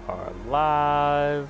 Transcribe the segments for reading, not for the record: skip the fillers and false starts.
are live.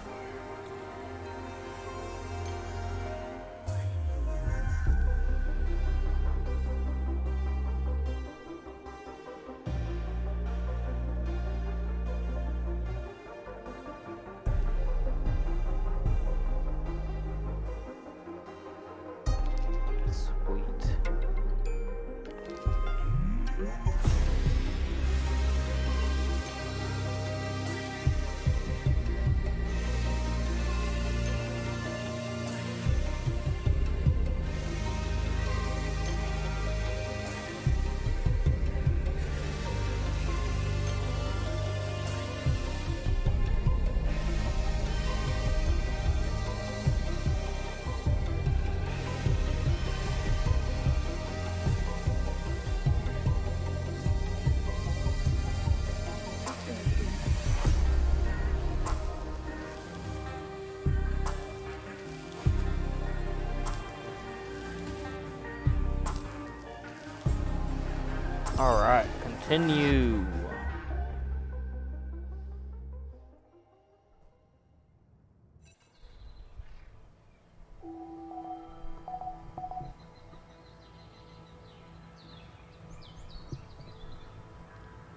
Alright, continue.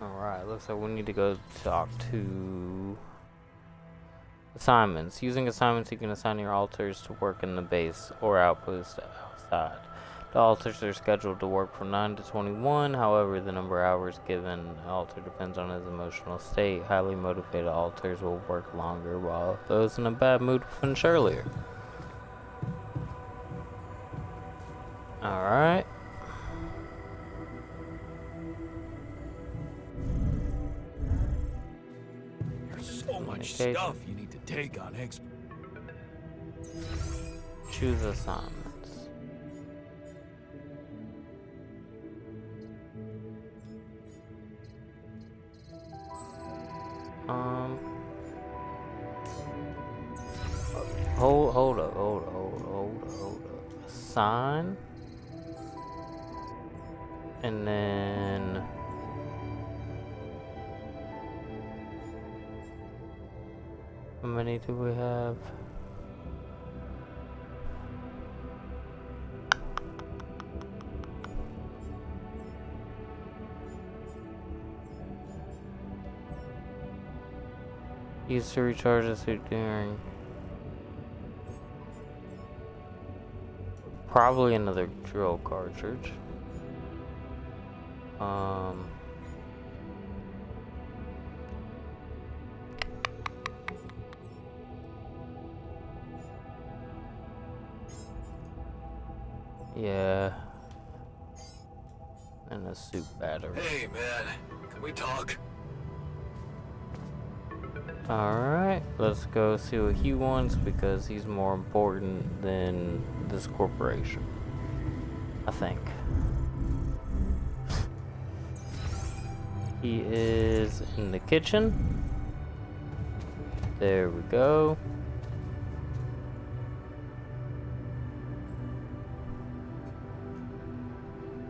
Alright, looks like we need to go talk to assignments. Using assignments, you can assign your alters to work in the base or outpost outside. The alters are scheduled to work from 9 to 21, however, the number of hours given an alter depends on his emotional state. Highly motivated alters will work longer, while those in a bad mood will finish earlier. Alright. There's so much stuff you need to take on X. Choose assignments. Hold up. Assign. And then how many do we have? Used to recharge the suit during. Probably another drill cartridge. Yeah. And a suit battery. Hey man, can we talk? Alright, let's go see what he wants because he's more important than this corporation. I think. He is in the kitchen. There we go.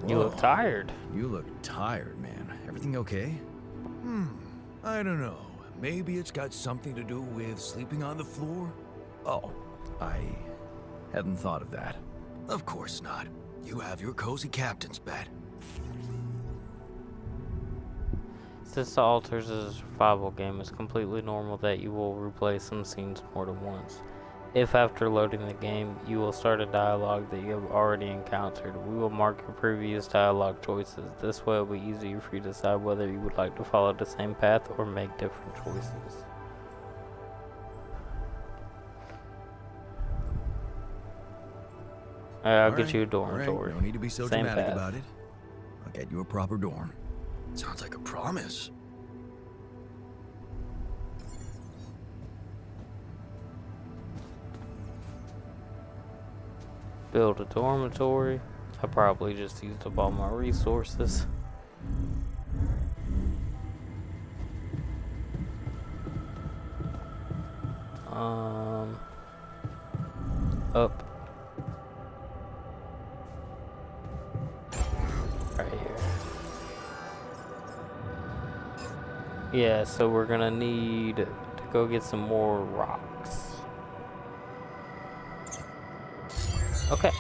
You look tired. You look tired, man. Everything okay? I don't know. Maybe it's got something to do with sleeping on the floor? Oh, I hadn't thought of that. Of course not. You have your cozy captain's bed. Since the alters is a survival game, it's completely normal that you will replay some scenes more than once. If after loading the game, you will start a dialogue that you have already encountered, we will mark your previous dialogue choices. This way it will be easier for you to decide whether you would like to follow the same path or make different choices. I'll get you a dormitory. No need to be so Same dramatic path. about it. I'll get you a proper dorm. Sounds like a promise. Build a dormitory. I probably just used up all my resources. Up. Right here. Yeah, so we're gonna need to to go get some more rocks. Okay.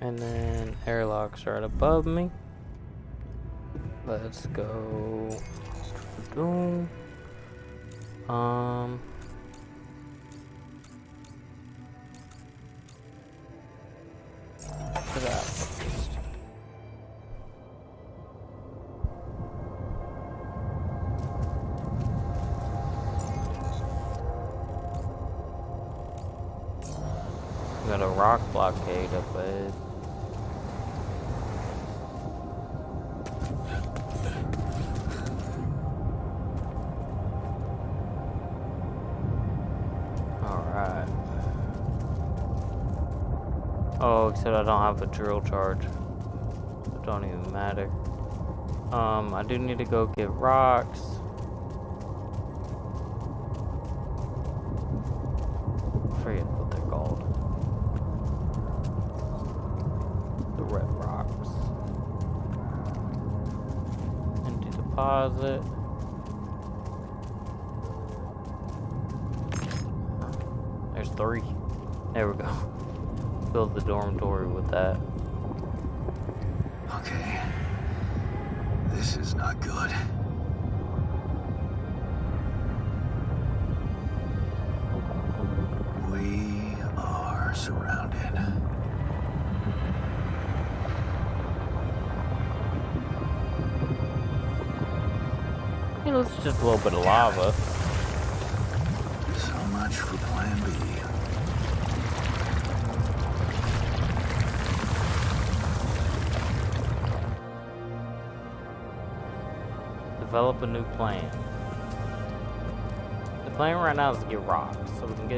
And then airlocks right above me. Let's go. To that first. Got a rock blockade up ahead. Alright. Oh, except I don't have a drill charge. It don't even matter. I do need to go get rocks. I forget what they're called. The red rocks. Empty deposit. There's 3. There we go. Build the dormitory with that. Okay. This is not good. We are surrounded. You know, it's just a little bit of lava. So much for plan B. Develop a new plan. The plan right now is to get rocks, so we can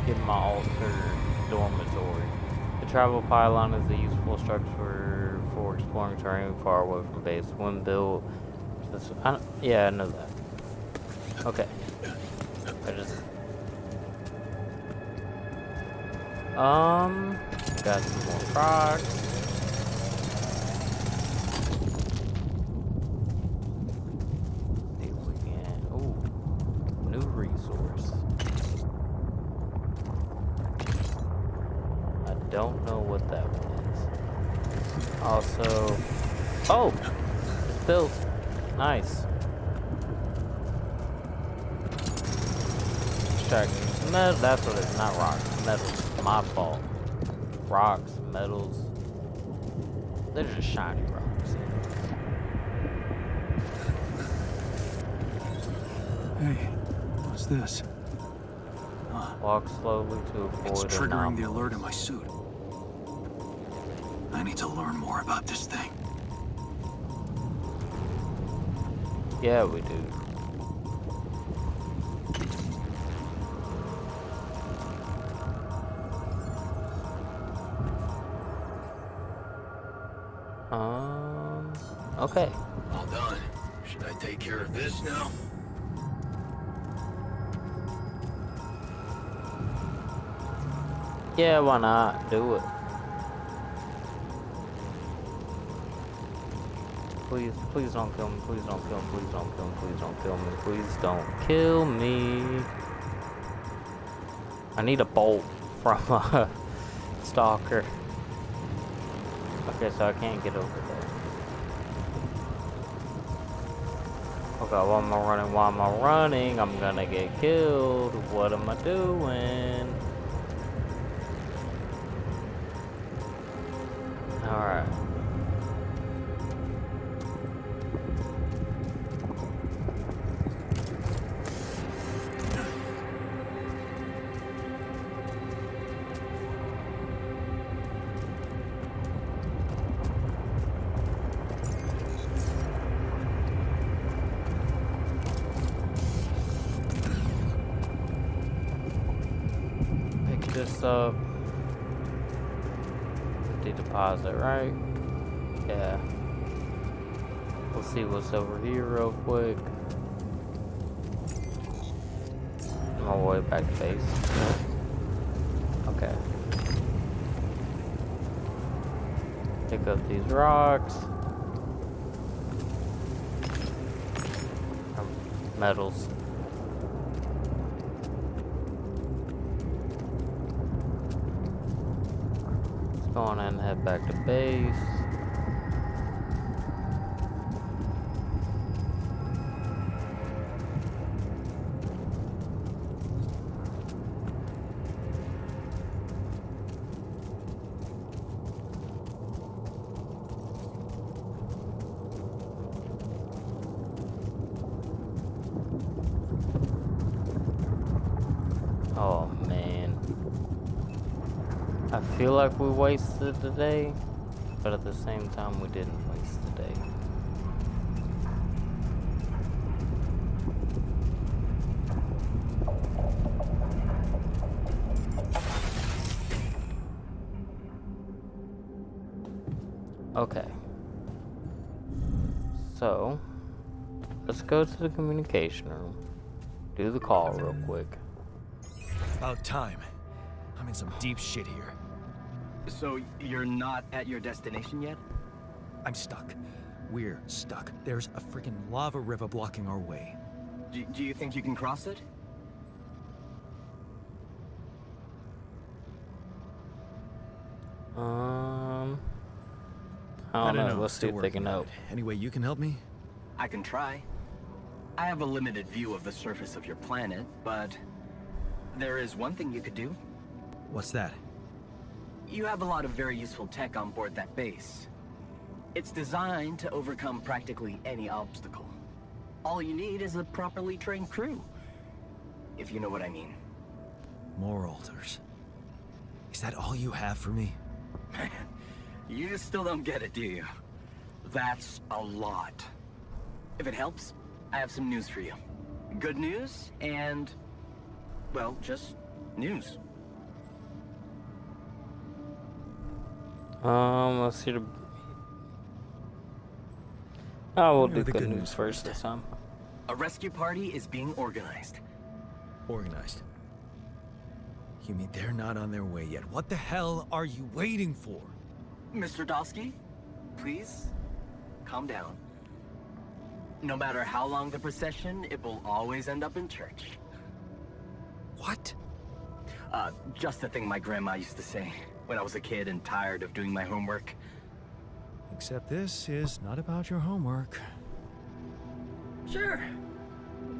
get my altered dormitory. The travel pylon is a useful structure for exploring terrain far away from base. When built, yeah, I know that. Okay, I just got some more rocks. Don't know what that one is. Also, oh, it's built. Nice. Extracting metal. That's what it's not rocks. Metals. My fault. Rocks, metals. They're just shiny rocks. Hey, what's this? Walk slowly to avoid It's triggering the anomalies. alert in my suit. I need to learn more about this thing. Yeah, we do. Okay. All done. Should I take care of this now? Yeah, why not? Do it. Please, please don't kill me. Please don't kill me. Please don't kill me. Please don't kill me. Please don't kill me. I need a bolt from a stalker. Okay, so I can't get over there. Okay, why am I running? Why am I running? I'm gonna get killed. What am I doing? Alright. Pick this up. Deposit, right? Yeah. We'll see what's over here real quick. my way back to base. Okay. Pick up these rocks. Metals. Let's go on and head back to base. Oh man. I feel like we wasted the day, but at the same time we didn't waste the day. Okay. So, let's go to the communication room. Do the call real quick. About time. I'm in some deep shit here. So you're not at your destination yet? I'm stuck. We're stuck. There's a freaking lava river blocking our way. Do you think you can cross it? I don't know. Let's see Still if they can working on help. it. Anyway, you can help me? I can try. I have a limited view of the surface of your planet, but there is one thing you could do. What's that? You have a lot of very useful tech on board that base. It's designed to overcome practically any obstacle. All you need is a properly trained crew, if you know what I mean. More altars. Is that all you have for me? Man, you still don't get it, do you? That's a lot. If it helps, I have some news for you. Good news and, well, just news. Let's see the... Oh, we'll Give me do the good good news news first first. this time. A rescue party is being organized. Organized. You mean they're not on their way yet? What the hell are you waiting for? Mr. Dosky, please, calm down. No matter how long the procession, it will always end up in church. What? Just the thing my grandma used to say when I was a kid and tired of doing my homework. Except this is not about your homework. Sure.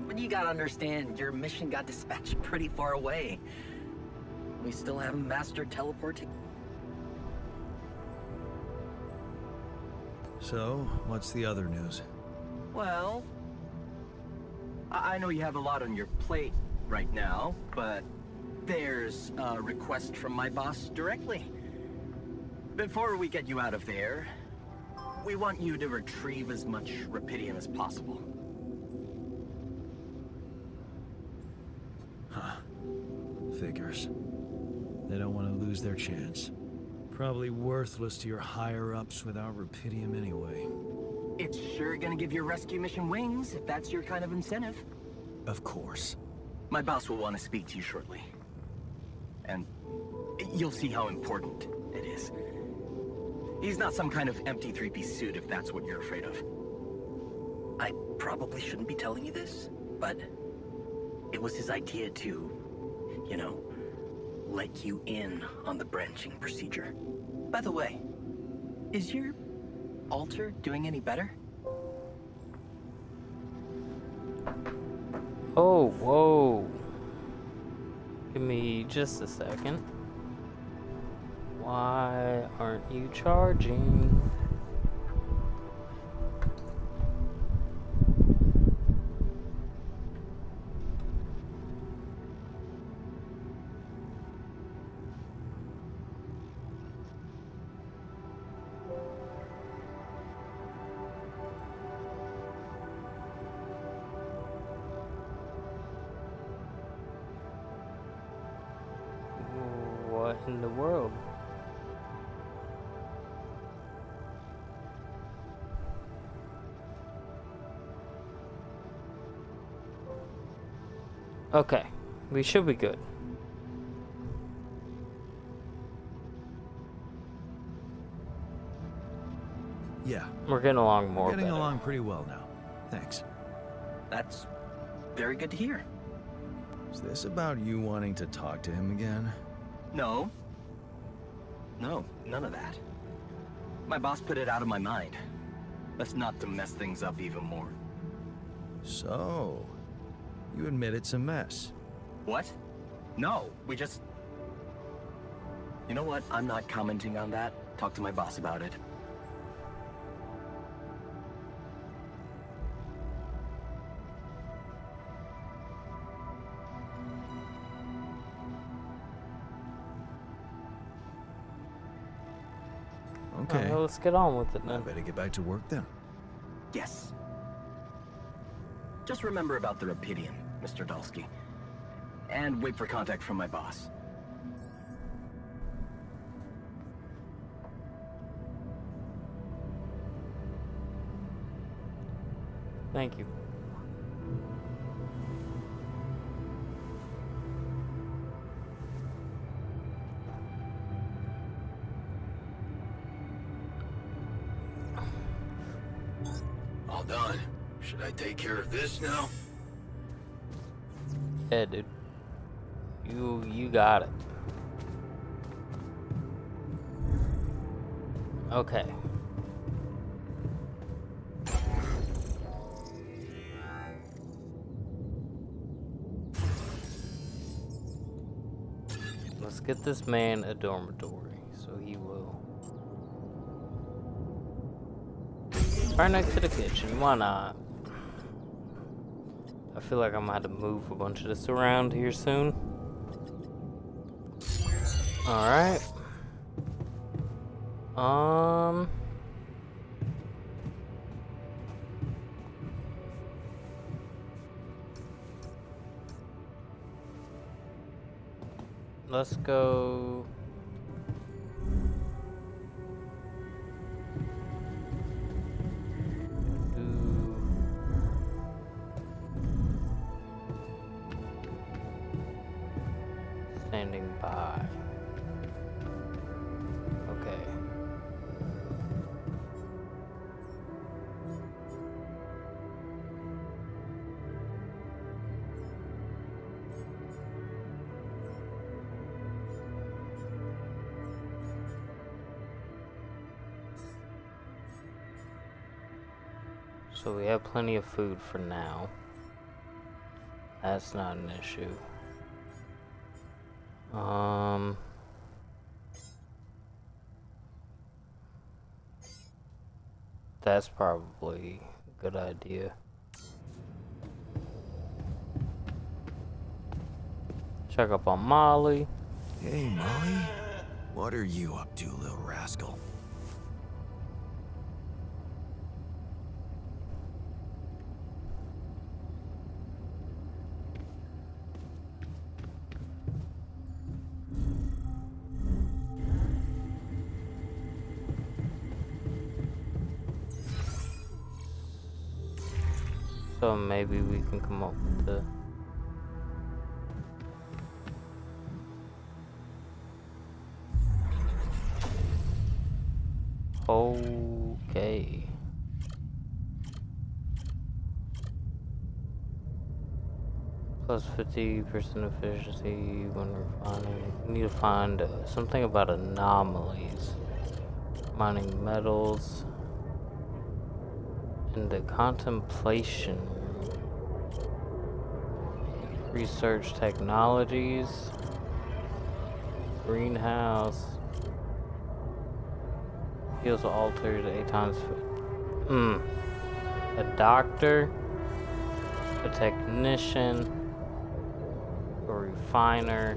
But you gotta understand, your mission got dispatched pretty far away. We still haven't mastered teleporting. So, what's the other news? Well, I know you have a lot on your plate right now, but there's a request from my boss directly. Before we get you out of there, we want you to retrieve as much Rapidium as possible. Huh. Figures. They don't want to lose their chance. Probably worthless to your higher-ups without Rapidium anyway. It's sure gonna give your rescue mission wings, if that's your kind of incentive. Of course. My boss will want to speak to you shortly. And you'll see how important it is. He's not some kind of empty three-piece suit if that's what you're afraid of. I probably shouldn't be telling you this, but it was his idea to, you know, let you in on the branching procedure. By the way, is your altar doing any better? Oh, whoa. Give me just a second. Why aren't you charging? What in the world? Okay, We should be good. Yeah, We're getting along more getting better. along pretty well now. Thanks. That's very good to hear. Is this about you wanting to talk to him again? No. No, none of that. My boss put it out of my mind. That's not to mess things up even more. So, you admit it's a mess. What? No, we just... You know what? I'm not commenting on that. Talk to my boss about it. Okay, Well, let's get on with it I then. better get back to work then. Yes. Just remember about the Rapidian, Mr. Dalsky. And wait for contact from my boss. Thank you. All done. Should I take care of this now? Yeah, dude. You got it. Okay. Let's get this man a dormitory, so he will. Right next to the kitchen, why not? I feel like I'm gonna have to move a bunch of this around here soon. Alright. Let's go. Standing by. Okay. So we have plenty of food for now. That's not an issue. That's probably a good idea. Check up on Molly. Hey, Molly. What are you up to, little rascal? So maybe we can come up with the... Okay. Plus 50% efficiency when refining. We need to find something about anomalies. Mining metals. In the contemplation room. Research technologies. Greenhouse. Heals altered 8 times. A doctor. A technician. A refiner.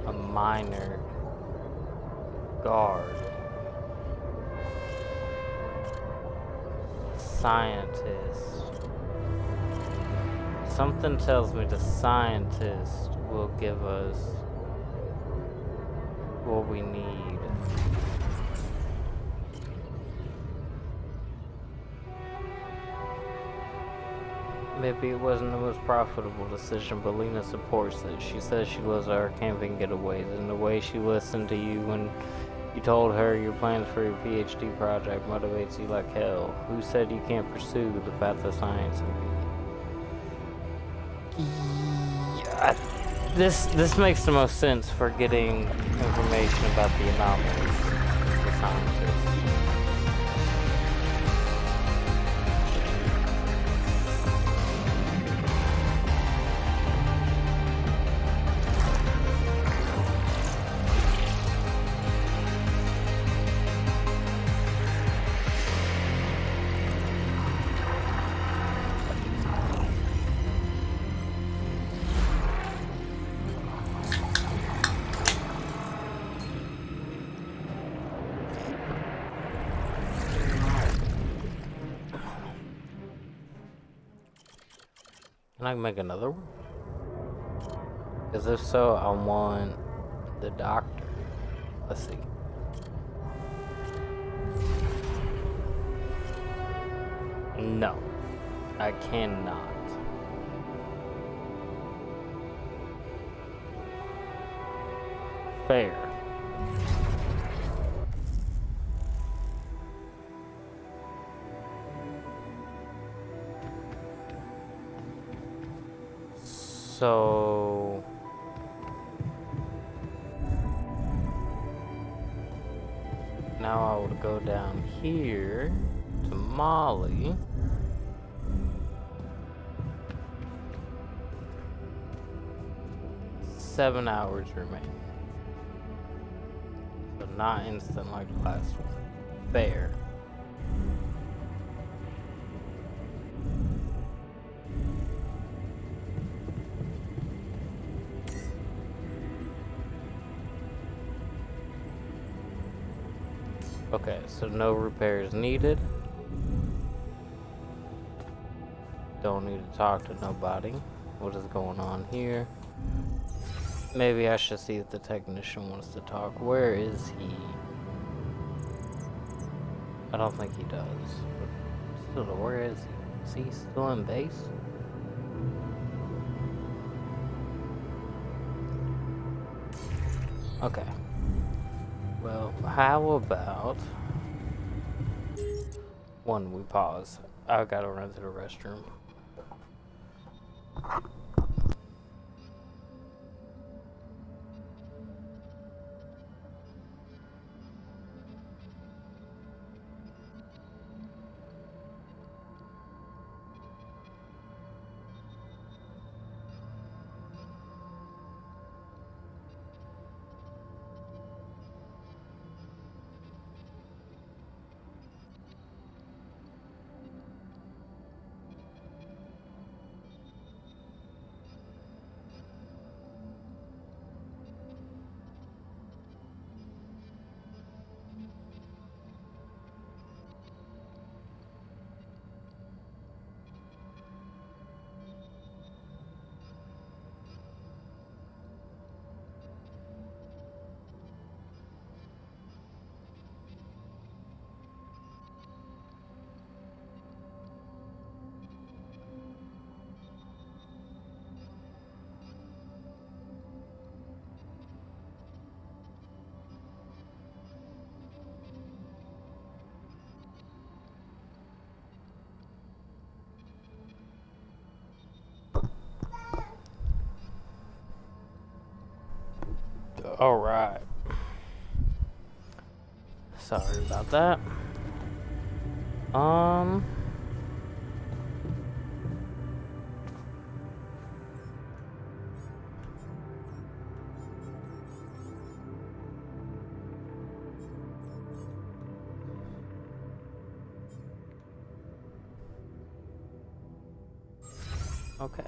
A miner. Guard. Scientist. Something tells me the scientist will give us what we need. Maybe it wasn't the most profitable decision, but Lena supports it. She says she loves our camping getaways, and the way she listened to you when you told her your plans for your PhD project motivates you like hell. Who said you can't pursue the path of science? Yeah, this makes the most sense for getting information about the anomalies as a scientist. Can I make another one? Because if so, I want the doctor. Let's see. No, I cannot. Fair. So now I would go down here to Molly. Seven hours remaining. So not instant like the last one. Fair. Okay, so no repairs needed. Don't need to talk to nobody. What is going on here? Maybe I should see if the technician wants to talk. Where is he? I don't think he does. But still, where is he? Is he still in base? Okay. Well, how about one, we pause. I've got to run to the restroom. All right. Sorry about that. Okay.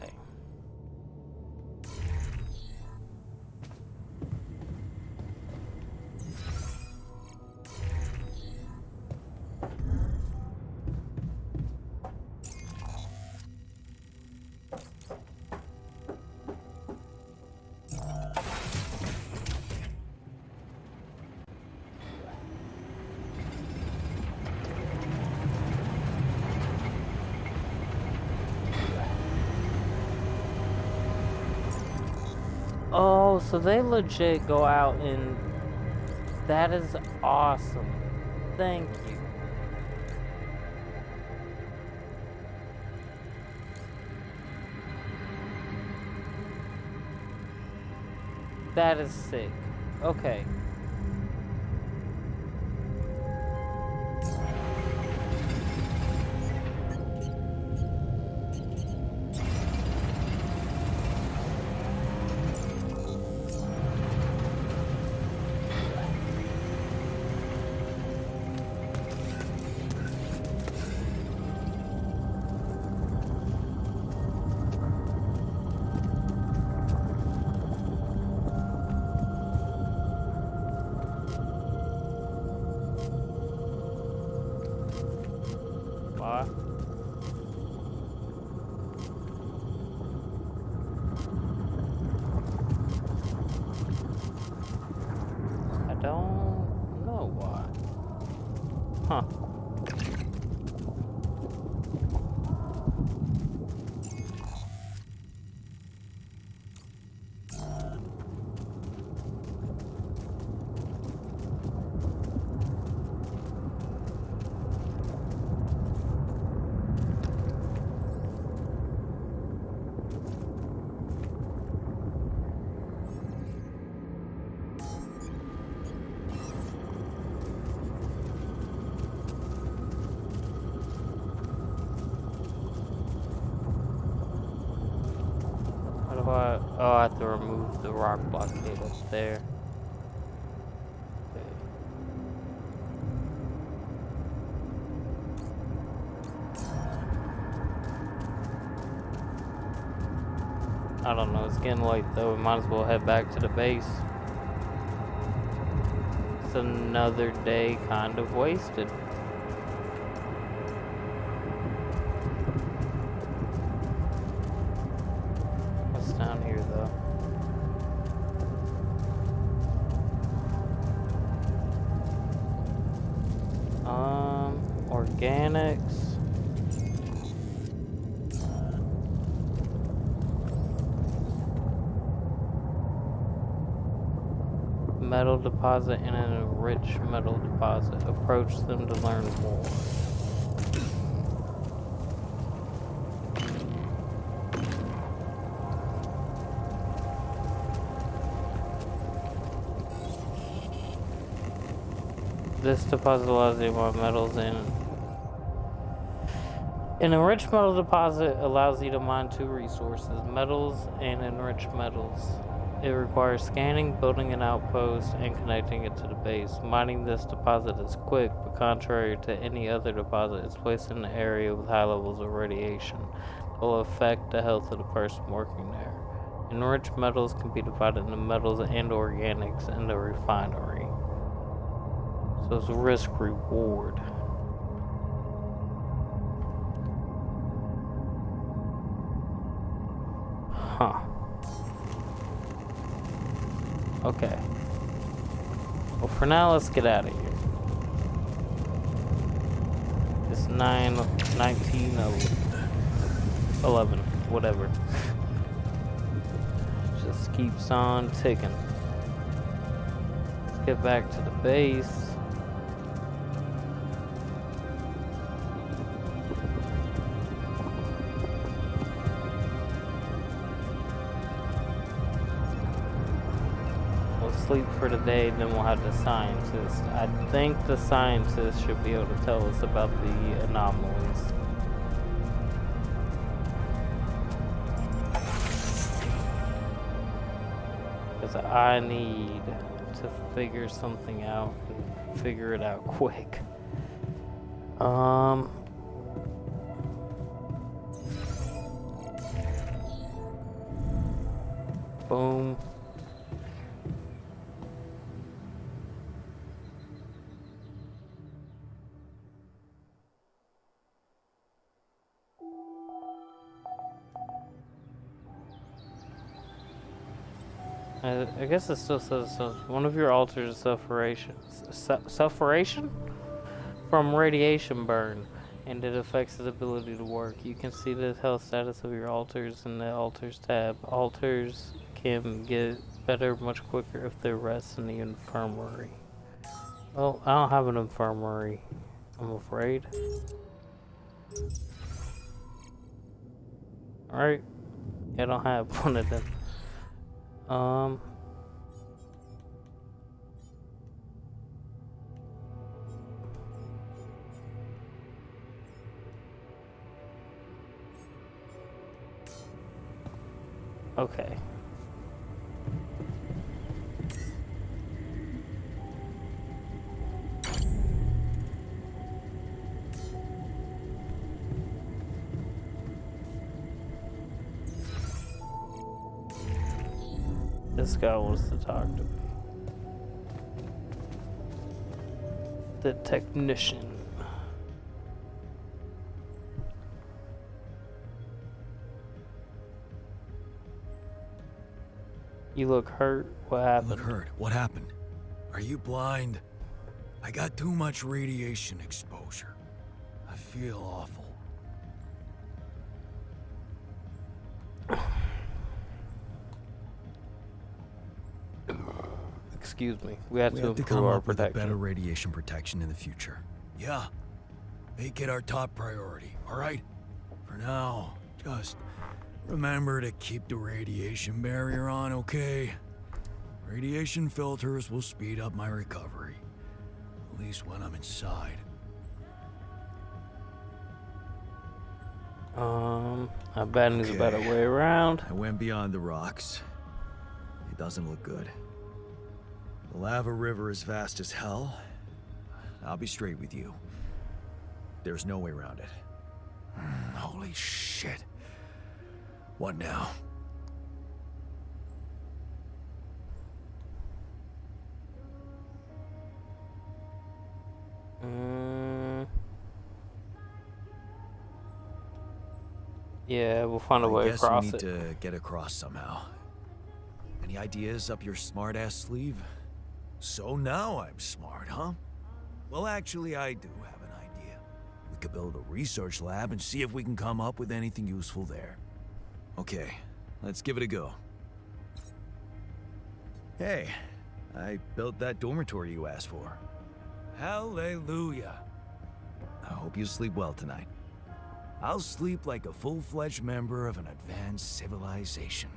Oh, so they legit go out and... That is awesome. Thank you. That is sick. Okay. Why? I don't know why. Huh. How do I... Oh, I have to remove the rock blockade up there. Okay. I don't know, it's getting late though. We might as well head back to the base. It's another day kind of wasted. What's down here though? Organics. Metal deposit and an enriched metal deposit. Approach them to learn more. This deposit allows you to mine metals in. An enriched metal deposit allows you to mine two resources, metals and enriched metals. It requires scanning, building an outpost, and connecting it to the base. Mining this deposit is quick, but contrary to any other deposit, it's placed in an area with high levels of radiation that will affect the health of the person working there. Enriched metals can be divided into metals and organics in the refinery. So it's risk-reward. Huh. Okay. Well, for now, let's get out of here. It's 11, whatever. Just keeps on ticking. Let's get back to the base. Sleep for the day, then we'll have the scientist. I think the scientist should be able to tell us about the anomalies. Because I need to figure something out and figure it out quick. Boom. I guess it still says so. One of your alters is suffocation from radiation burn. and it affects his ability to work. You can see the health status of your alters in the alters tab. Alters can get better much quicker if they rest in the infirmary. Well, I don't have an infirmary, I'm afraid. Alright, I don't have one of them. Okay. This guy wants to talk to me. The technician. You look hurt. What happened? Look hurt. What happened? Are you blind? I got too much radiation exposure. I feel awful. Excuse me. We have to come improve our up with a protection. better radiation protection in the future. Yeah. Make it our top priority, alright? For now, just remember to keep the radiation barrier on, okay? Radiation filters will speed up my recovery. At least when I'm inside. I bet there's a better way around. I went beyond the rocks. It doesn't look good. The lava river is vast as hell. I'll be straight with you. There's no way around it. Holy shit. What now? Yeah, we'll find a way across I guess it. we need to get across somehow. Any ideas up your smart-ass sleeve? So now I'm smart, huh? Well, actually, I do have an idea. We could build a research lab and see if we can come up with anything useful there. Okay, let's give it a go. Hey, I built that dormitory you asked for. Hallelujah. I hope you sleep well tonight. I'll sleep like a full-fledged member of an advanced civilization.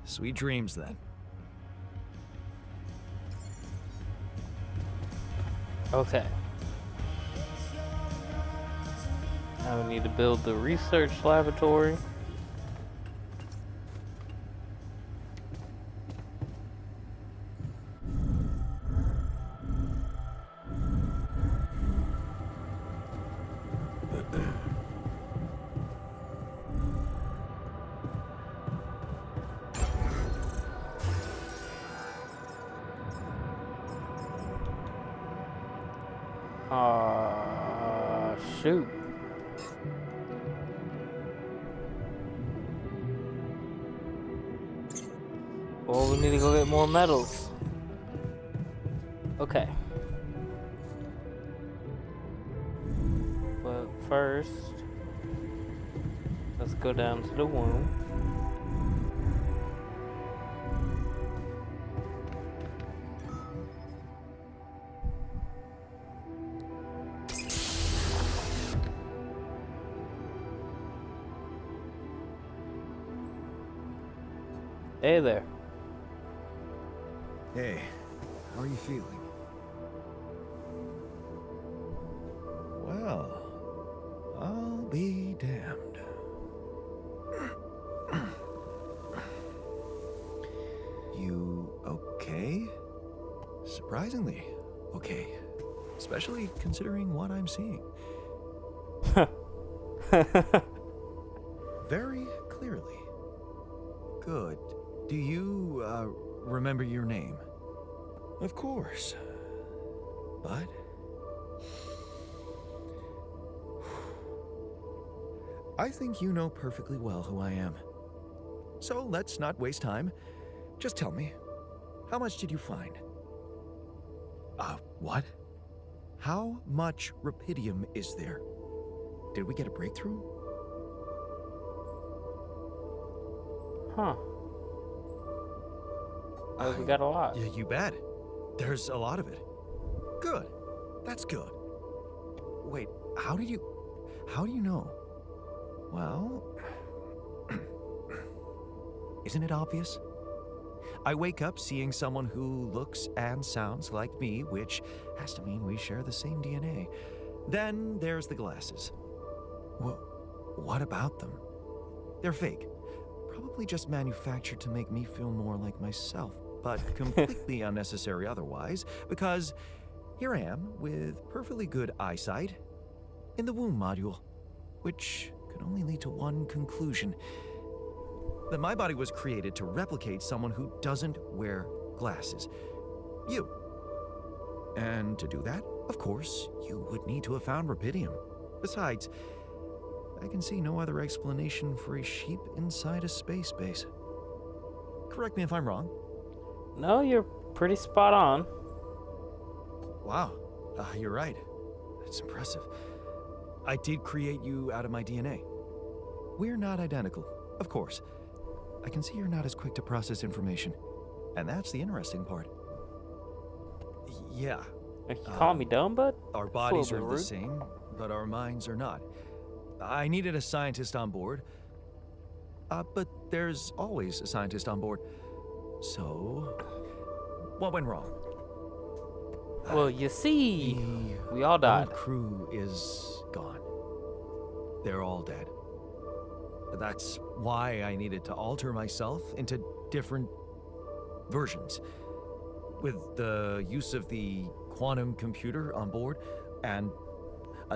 Sweet dreams, then. Okay. Now we need to build the research laboratory. Shoot. Well, we need to go get more metals. Okay. But first, let's go down to the womb. Hey there. Hey, how are you feeling? Well, I'll be damned. You okay? Surprisingly, okay. Especially considering what I'm seeing. Very clearly. Good. Do you, remember your name? Of course. But... I think you know perfectly well who I am. So let's not waste time. Just tell me, how much did you find? What? How much rupidium is there? Did we get a breakthrough? Huh. Oh, we got a lot. Yeah, you bet. There's a lot of it. Good. That's good. Wait, how do you know? Well, isn't it obvious? I wake up seeing someone who looks and sounds like me, which has to mean we share the same DNA. Then there's the glasses. What about them? They're fake. Probably just manufactured to make me feel more like myself, but completely unnecessary otherwise, because here I am with perfectly good eyesight in the womb module, which could only lead to one conclusion: that my body was created to replicate someone who doesn't wear glasses. You. And to do that, of course, you would need to have found rubidium. Besides, I can see no other explanation for a sheep inside a space base. Correct me if I'm wrong. No, you're pretty spot on. Wow, you're right. That's impressive. I did create you out of my DNA. We're not identical, of course. I can see you're not as quick to process information, and that's the interesting part. Yeah. You calling me dumb, bud? Our That's a bodies little are bit the rude. same, but our minds are not. I needed a scientist on board. But there's always a scientist on board. So, what went wrong? Well, you see, The we all died. whole crew is gone. They're all dead. That's why I needed to alter myself into different versions. With the use of the quantum computer on board and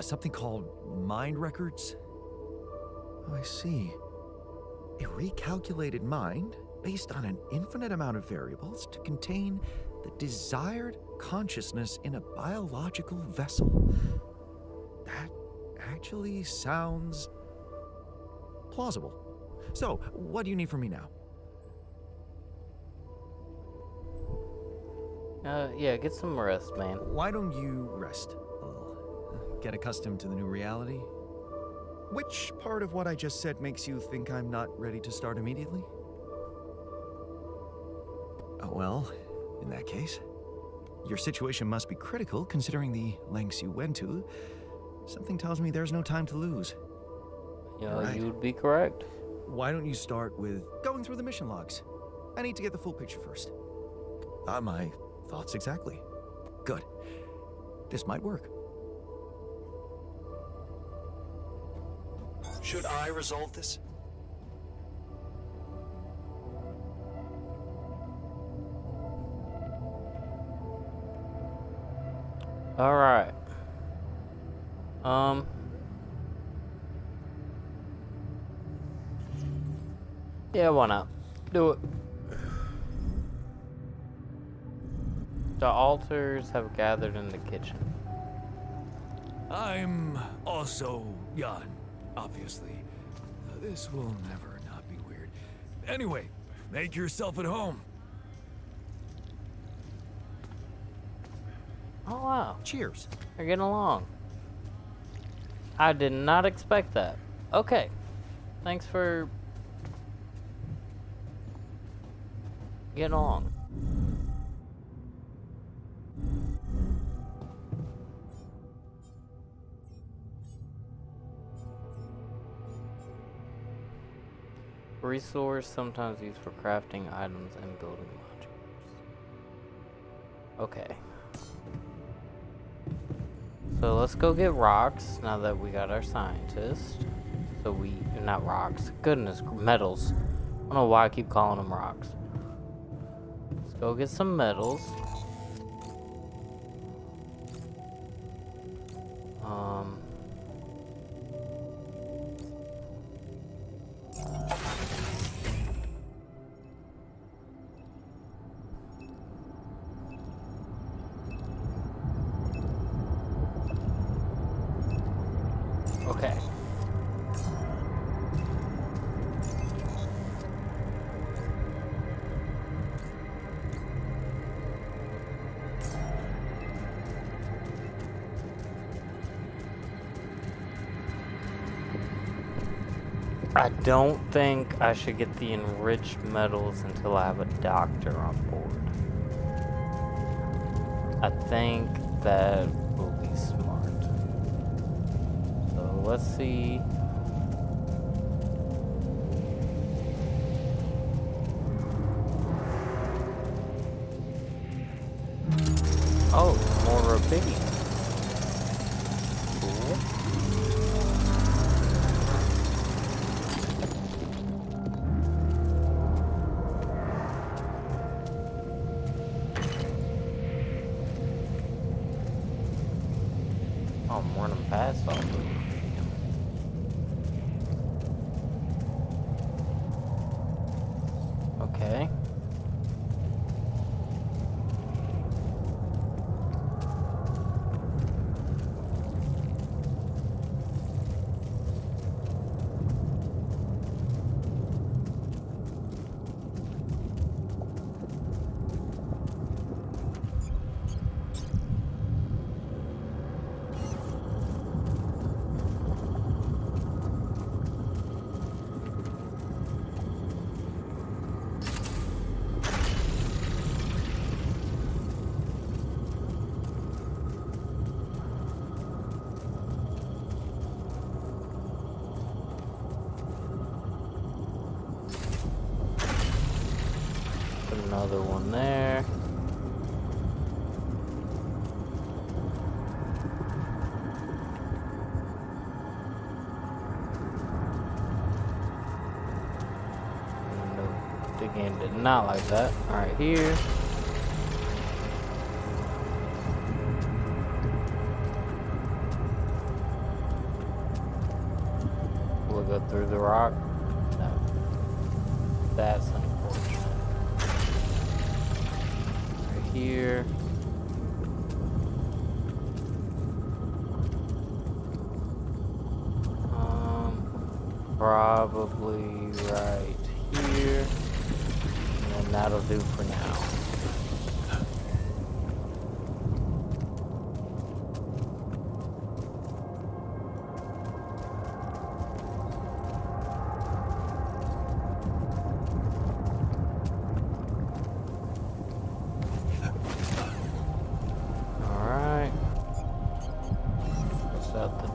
something called mind records. Oh, I see. A recalculated mind based on an infinite amount of variables to contain the desired consciousness in a biological vessel. That actually sounds plausible. So, what do you need from me now? Yeah, get some rest, man. Why don't you rest a little? Get accustomed to the new reality? Which part of what I just said makes you think I'm not ready to start immediately? Well, in that case, your situation must be critical considering the lengths you went to. Something tells me there's no time to lose. You know, Right. you would be correct. Why don't you start with going through the mission logs? I need to get the full picture first. My thoughts exactly. Good. This might work. Should I resolve this? All right. Yeah, why not? Do it. The altars have gathered in the kitchen. I'm also Jan, obviously. This will never not be weird. Anyway, make yourself at home. Oh, wow. Cheers. They're getting along. I did not expect that. Okay. Thanks for getting along. Resource sometimes used for crafting items and building modules. Okay. So let's go get rocks now that we got our scientist. So not rocks. Goodness, metals. I don't know why I keep calling them rocks. Let's go get some metals. Okay. I don't think I should get the enriched metals until I have a doctor on board. I think that will be smart. So let's see. Oh, more rapidity. Cool. Oh, I'm running past all of them. Okay. Another one there. Nope, the game did not like that. Alright, here. We'll go through the rock. No. That's unfortunate. Here. Probably right here. And then that'll do for now.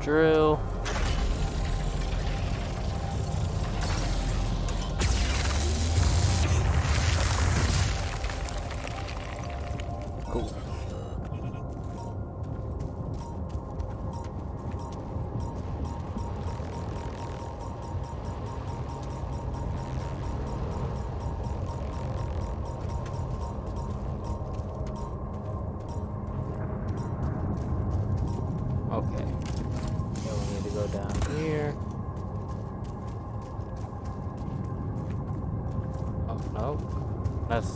Drill. Cool. Okay. Go down here. Oh no, that's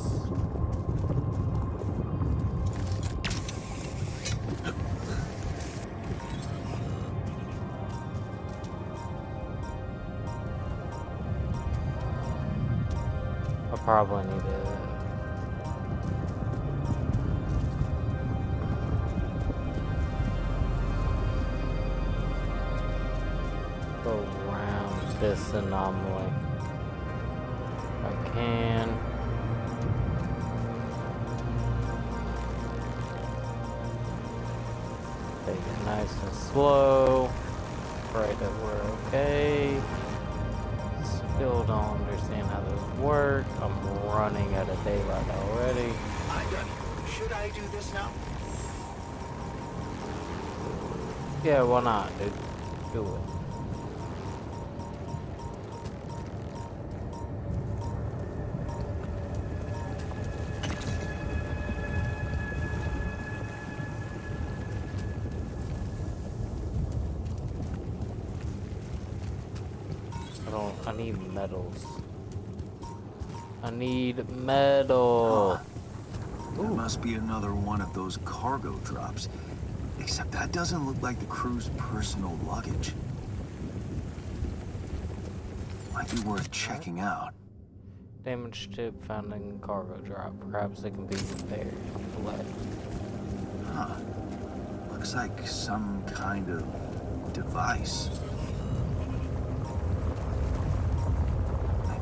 I probably need to go around this anomaly if I can. Take it nice and slow. Pray that we're okay. Still don't understand how this works. I'm running out of daylight already. I'm done. Should I do this now? Yeah, why not, dude? Do it. I need metals. I need metal. There must be another one of those cargo drops. Except that doesn't look like the crew's personal luggage. Might be worth checking out. Damaged ship found in cargo drop. Perhaps it can be repaired. Let. Huh. Looks like some kind of device.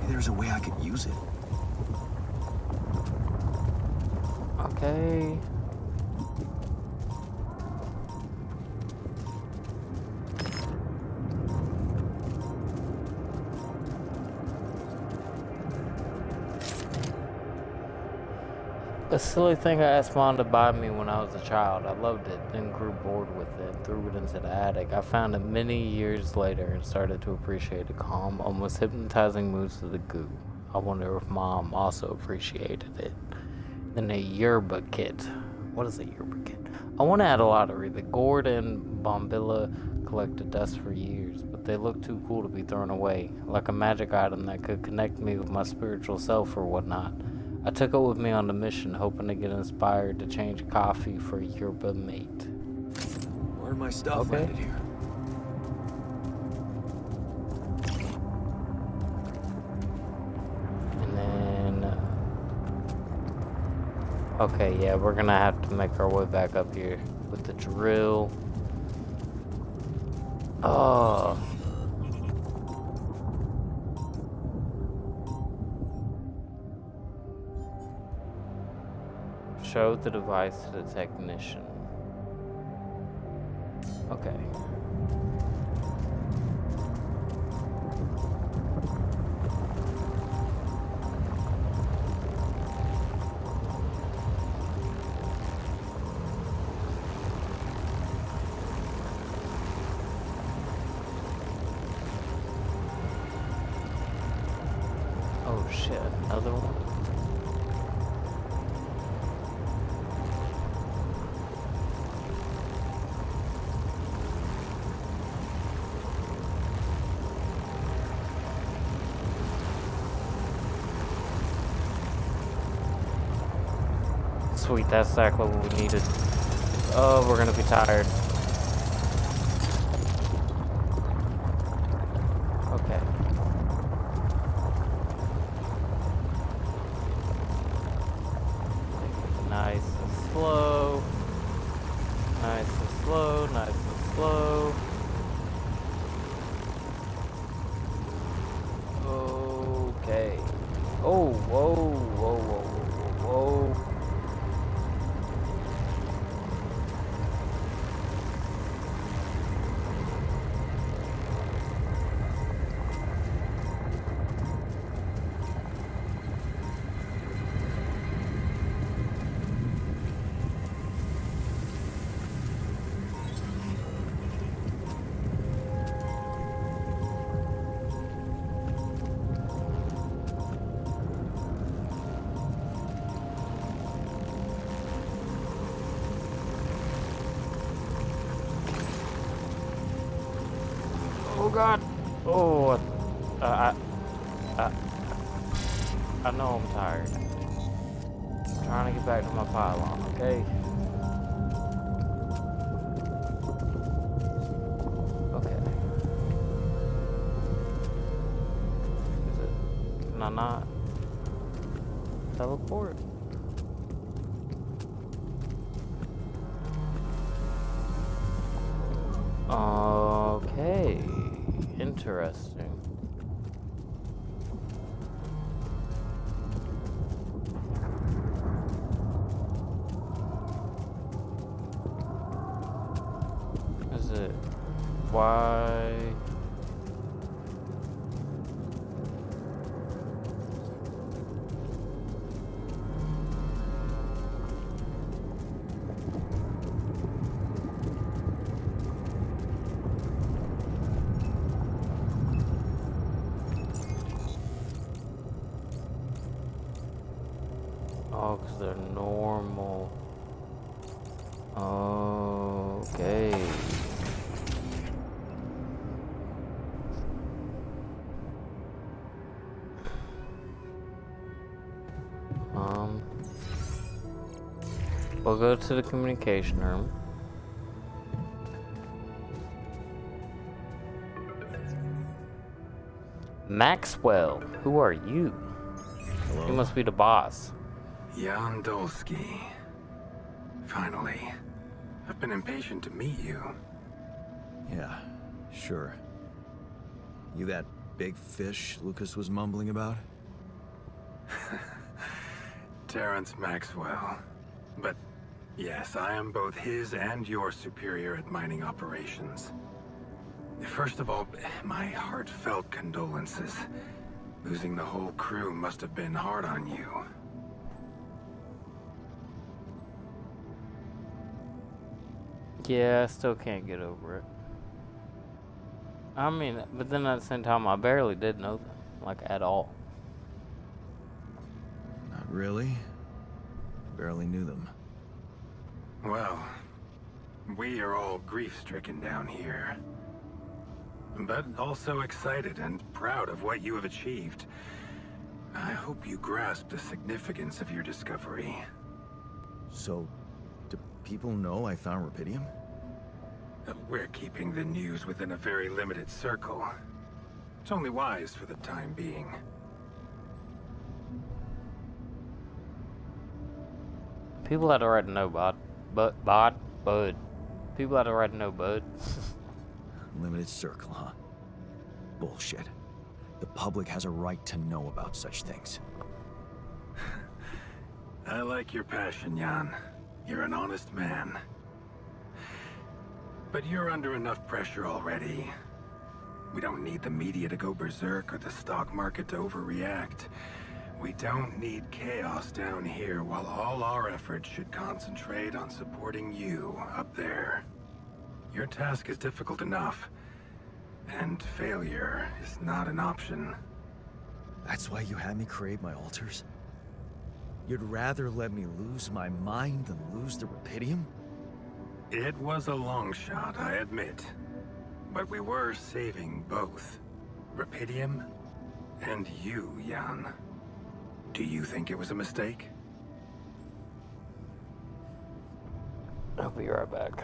Maybe there's a way I could use it. Okay. A silly thing I asked Mom to buy me when I was a child. I loved it, then grew bored with it, threw it into the attic. I found it many years later and started to appreciate the calm, almost hypnotizing moods of the goo. I wonder if Mom also appreciated it. Then a yearbook kit. What is a yearbook kit? I want to add a lottery. The gourd and bombilla collected dust for years, but they look too cool to be thrown away, like a magic item that could connect me with my spiritual self or whatnot. I took it with me on the mission, hoping to get inspired to change coffee for yerba mate. Where my stuff landed here? And then... okay, yeah, we're gonna have to make our way back up here with the drill. Oh... show the device to the technician. Okay. Oh shit, another one? Sweet, that's exactly what we needed. Oh, we're gonna be tired. Okay. Nice and slow. Nice and slow, nice and slow. Okay. Oh, whoa, whoa, whoa, whoa, whoa. Oh God! Oh, I know I'm tired. I'm trying to get back to my pylon, okay? Okay. Is it? Can I not teleport? Okay. Interesting. Is it? Why? Oh, because they're normal. Okay. We'll go to the communication room. Maxwell, who are you? Hello? You must be the boss. Jan Dolsky. Finally. I've been impatient to meet you. Yeah, sure. You that big fish Lucas was mumbling about? Terrence Maxwell. But yes, I am both his and your superior at mining operations. First of all, my heartfelt condolences. Losing the whole crew must have been hard on you. Yeah, I still can't get over it. I mean, but then at the same time, I barely did know them, like, at all. Not really. Barely knew them. Well, we are all grief-stricken down here. But also excited and proud of what you have achieved. I hope you grasp the significance of your discovery. So, do people know I found rupidium? We're keeping the news within a very limited circle. It's only wise for the time being. People had a right to know, bud. People had a right to know, bud. Limited circle, huh? Bullshit. The public has a right to know about such things. I like your passion, Jan. You're an honest man. But you're under enough pressure already. We don't need the media to go berserk or the stock market to overreact. We don't need chaos down here while all our efforts should concentrate on supporting you up there. Your task is difficult enough, and failure is not an option. That's why you had me create my altars? You'd rather let me lose my mind than lose the rupidium? It was a long shot, I admit. But we were saving both. Rupidium and you, Jan. Do you think it was a mistake? I'll be right back.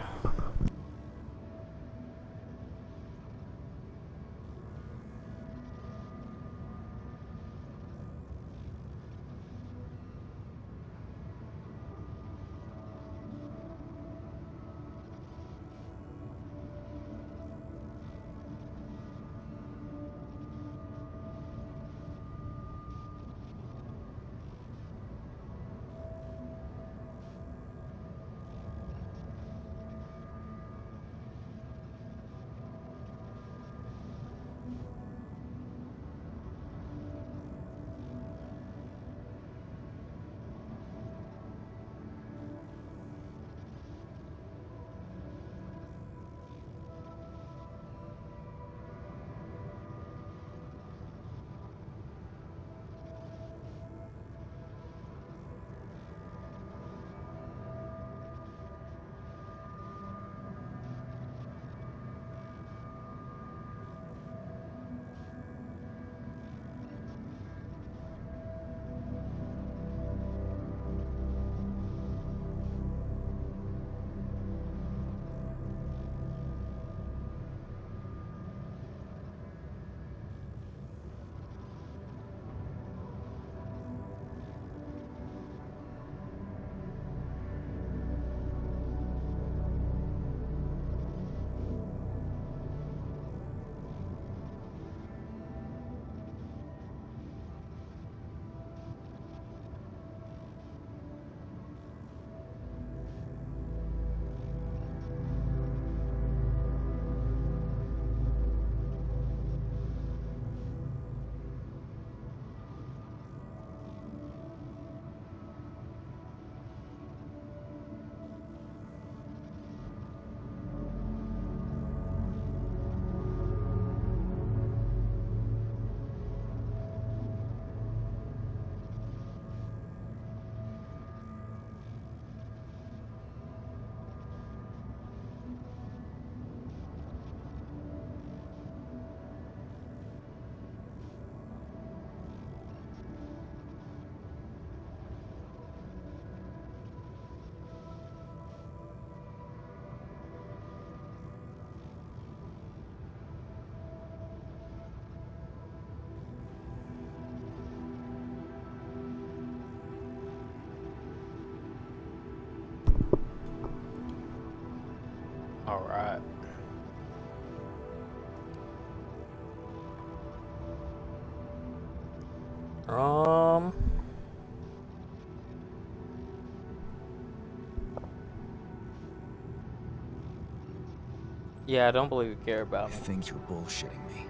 Yeah, I don't believe you care about I me. think you're bullshitting me.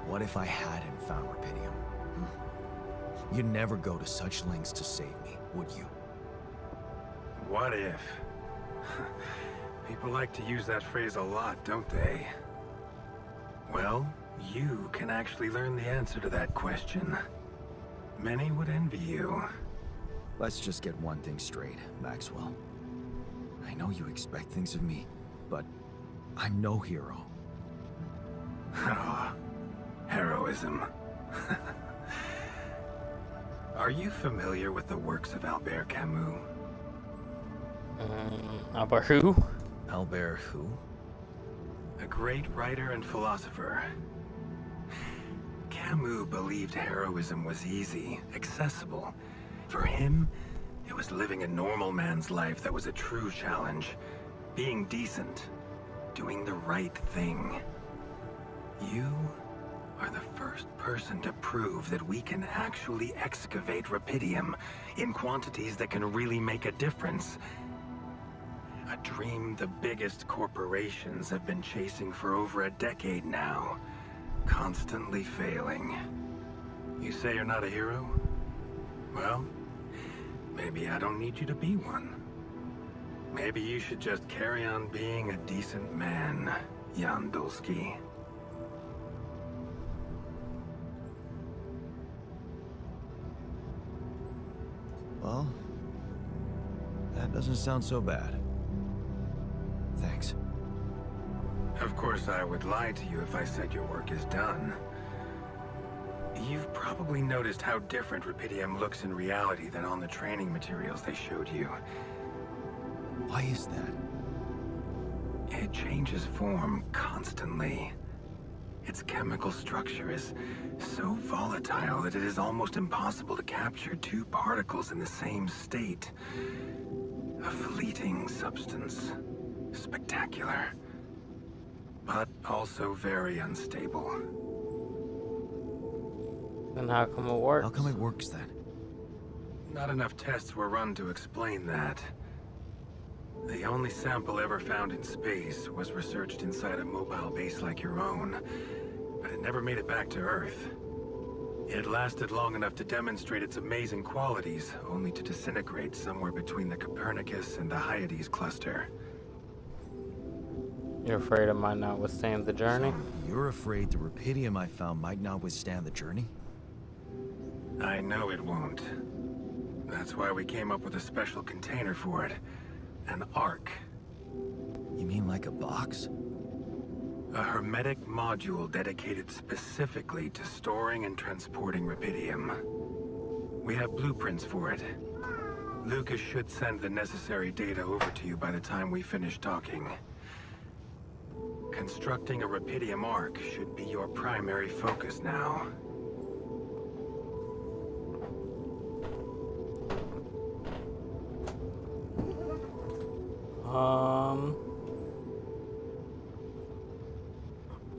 What if I hadn't found Rapidium? You'd never go to such lengths to save me, would you? What if? People like to use that phrase a lot, don't they? Well, you can actually learn the answer to that question. Many would envy you. Let's just get one thing straight, Maxwell. I know you expect things of me, but I'm no hero. Ah, heroism. Are you familiar with the works of Albert Camus? About who? Albert who? A great writer and philosopher. Camus believed heroism was easy, accessible. For him, it was living a normal man's life that was a true challenge. Being decent, doing the right thing. You are the first person to prove that we can actually excavate Rapidium in quantities that can really make a difference. A dream the biggest corporations have been chasing for over a decade now, constantly failing. You say you're not a hero? Well, maybe I don't need you to be one. Maybe you should just carry on being a decent man, Jan Dulski. Well, that doesn't sound so bad. Thanks. Of course, I would lie to you if I said your work is done. You've probably noticed how different Rapidium looks in reality than on the training materials they showed you. Why is that? It changes form constantly. Its chemical structure is so volatile that it is almost impossible to capture two particles in the same state. A fleeting substance. Spectacular. But also very unstable. Then how come it works? How come it works then? Not enough tests were run to explain that. The only sample ever found in space was researched inside a mobile base like your own, but it never made it back to Earth. It lasted long enough to demonstrate its amazing qualities, only to disintegrate somewhere between the Copernicus and the Hyades cluster. You're afraid it might not withstand the journey? You're afraid the Rapidium I found might not withstand the journey? I know it won't. That's why we came up with a special container for it. An Ark. You mean like a box? A hermetic module dedicated specifically to storing and transporting Rapidium. We have blueprints for it. Lucas should send the necessary data over to you by the time we finish talking. Constructing a Rapidium Ark should be your primary focus now.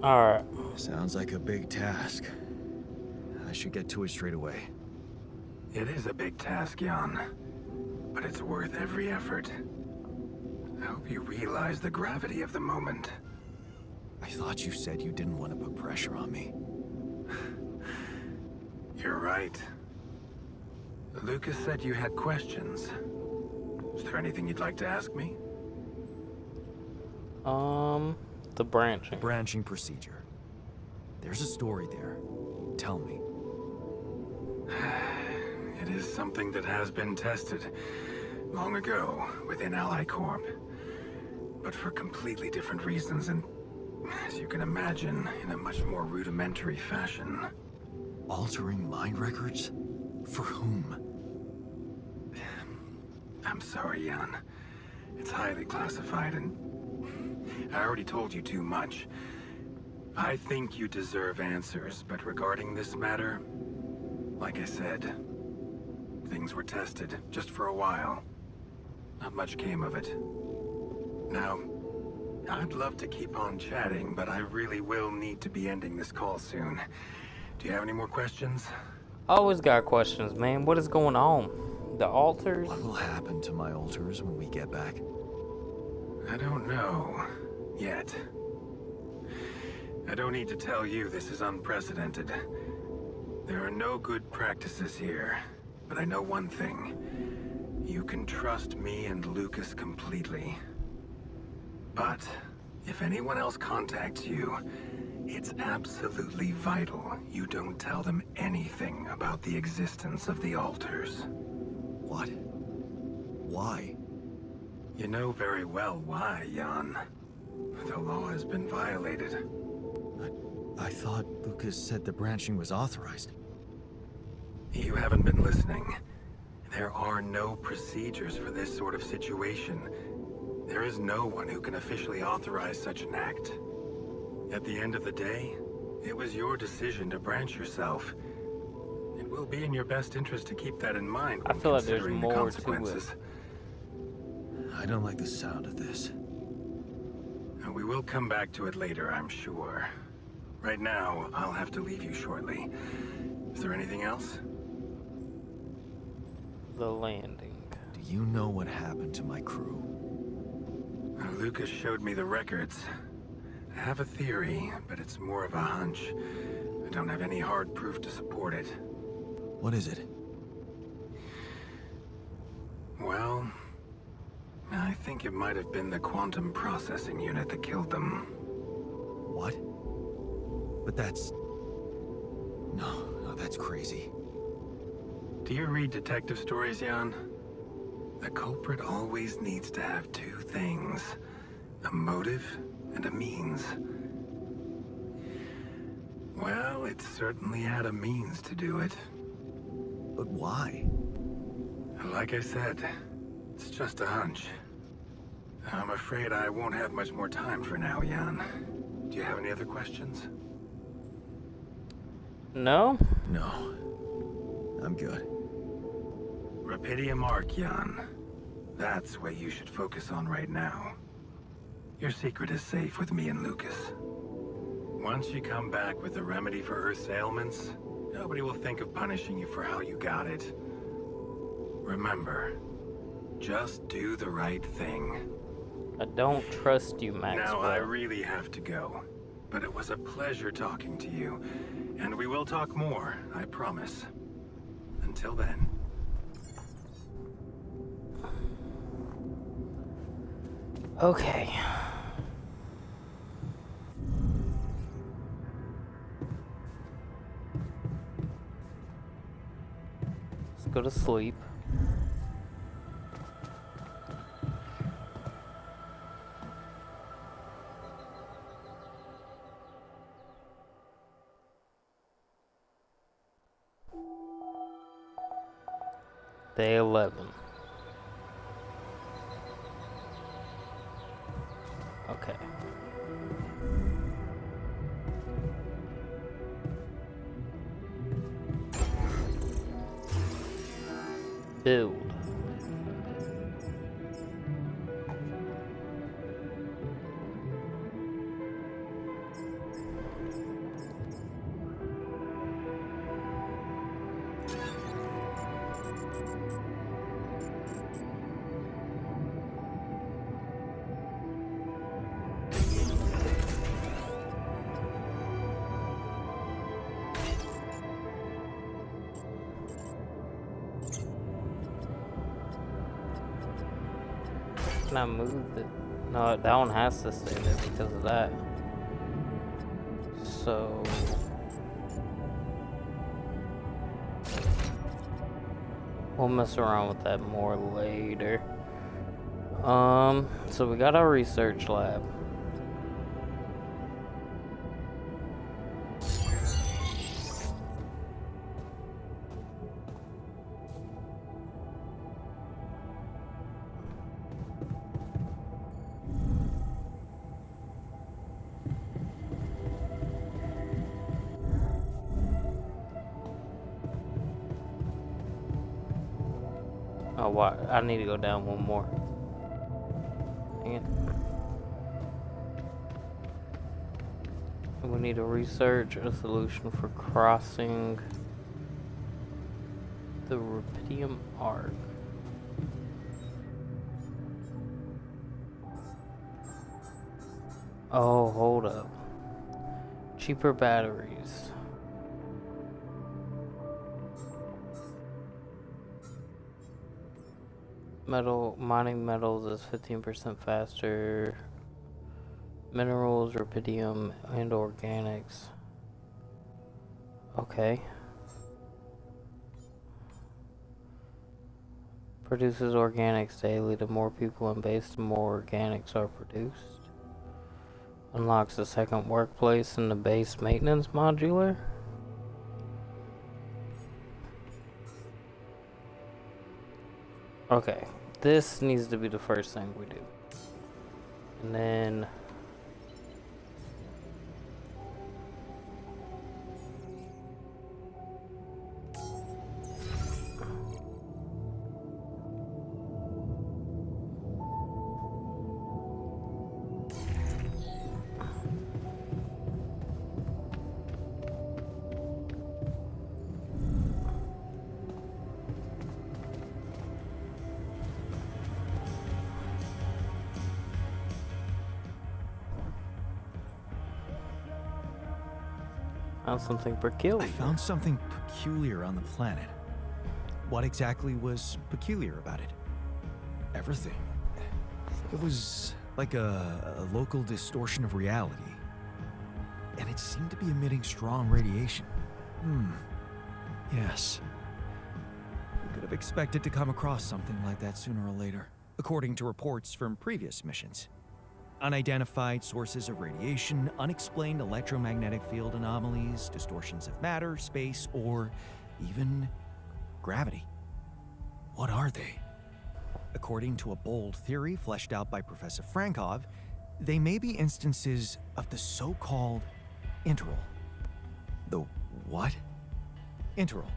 Alright. Sounds like a big task. I should get to it straight away. It is a big task, Jan, but it's worth every effort. I hope you realize the gravity of the moment. I thought you said you didn't want to put pressure on me. You're right. Lucas said you had questions. Is there anything you'd like to ask me? The branching. Branching procedure. There's a story there. Tell me. It is something that has been tested long ago within Ally Corp. But for completely different reasons and, as you can imagine, in a much more rudimentary fashion. Altering mind records? For whom? I'm sorry, Jan. It's highly classified and I already told you too much. I think you deserve answers, but regarding this matter, like I said, things were tested just for a while. Not much came of it. Now, I'd love to keep on chatting, but I really will need to be ending this call soon. Do you have any more questions? Always got questions, man. What is going on? The altars? What will happen to my altars when we get back? I don't know yet. I don't need to tell you this is unprecedented. There are no good practices here, but I know one thing. You can trust me and Lucas completely. But if anyone else contacts you, it's absolutely vital you don't tell them anything about the existence of the altars. What? Why? You know very well why, Jan. The law has been violated. I thought Lucas said the branching was authorized. You haven't been listening. There are no procedures for this sort of situation. There is no one who can officially authorize such an act. At the end of the day, it was your decision to branch yourself. It will be in your best interest to keep that in mind I when feel like there's considering the more to consequences. I don't like the sound of this. We will come back to it later, I'm sure. Right now, I'll have to leave you shortly. Is there anything else? The landing. Do you know what happened to my crew? Lucas showed me the records. I have a theory, but it's more of a hunch. I don't have any hard proof to support it. What is it? Well, I think it might have been the quantum processing unit that killed them. What? But that's... No, that's crazy. Do you read detective stories, Jan? The culprit always needs to have two things. A motive and a means. Well, it certainly had a means to do it. But why? Like I said, it's just a hunch. I'm afraid I won't have much more time for now, Jan. Do you have any other questions? No? No. I'm good. Rapidium Arc, Jan. That's what you should focus on right now. Your secret is safe with me and Lucas. Once you come back with a remedy for Earth's ailments, nobody will think of punishing you for how you got it. Remember, just do the right thing. I don't trust you, Maxwell. Now I really have to go, but it was a pleasure talking to you, and we will talk more, I promise. Until then. Okay. Let's go to sleep. Day 11. Okay. Build. Can I move it? No, that one has to stay there because of that. So... we'll mess around with that more later. So we got our research lab. Oh, what? I need to go down one more. Dang it. We need to research a solution for crossing the Rapidium Arc. Oh, hold up. Cheaper batteries. Mining metals is 15% faster. Minerals, rubidium, and organics. Okay. Produces organics daily. The more people in base, the more organics are produced. Unlocks a second workplace in the base maintenance modular. Okay, this needs to be the first thing we do. And then found something peculiar. I found something peculiar on the planet. What exactly was peculiar about it? Everything. It was like a local distortion of reality. And it seemed to be emitting strong radiation. Yes. We could have expected to come across something like that sooner or later, according to reports from previous missions. Unidentified sources of radiation, unexplained electromagnetic field anomalies, distortions of matter, space, or even gravity. What are they? According to a bold theory fleshed out by Professor Frankov, they may be instances of the so-called interval. The what? Interval.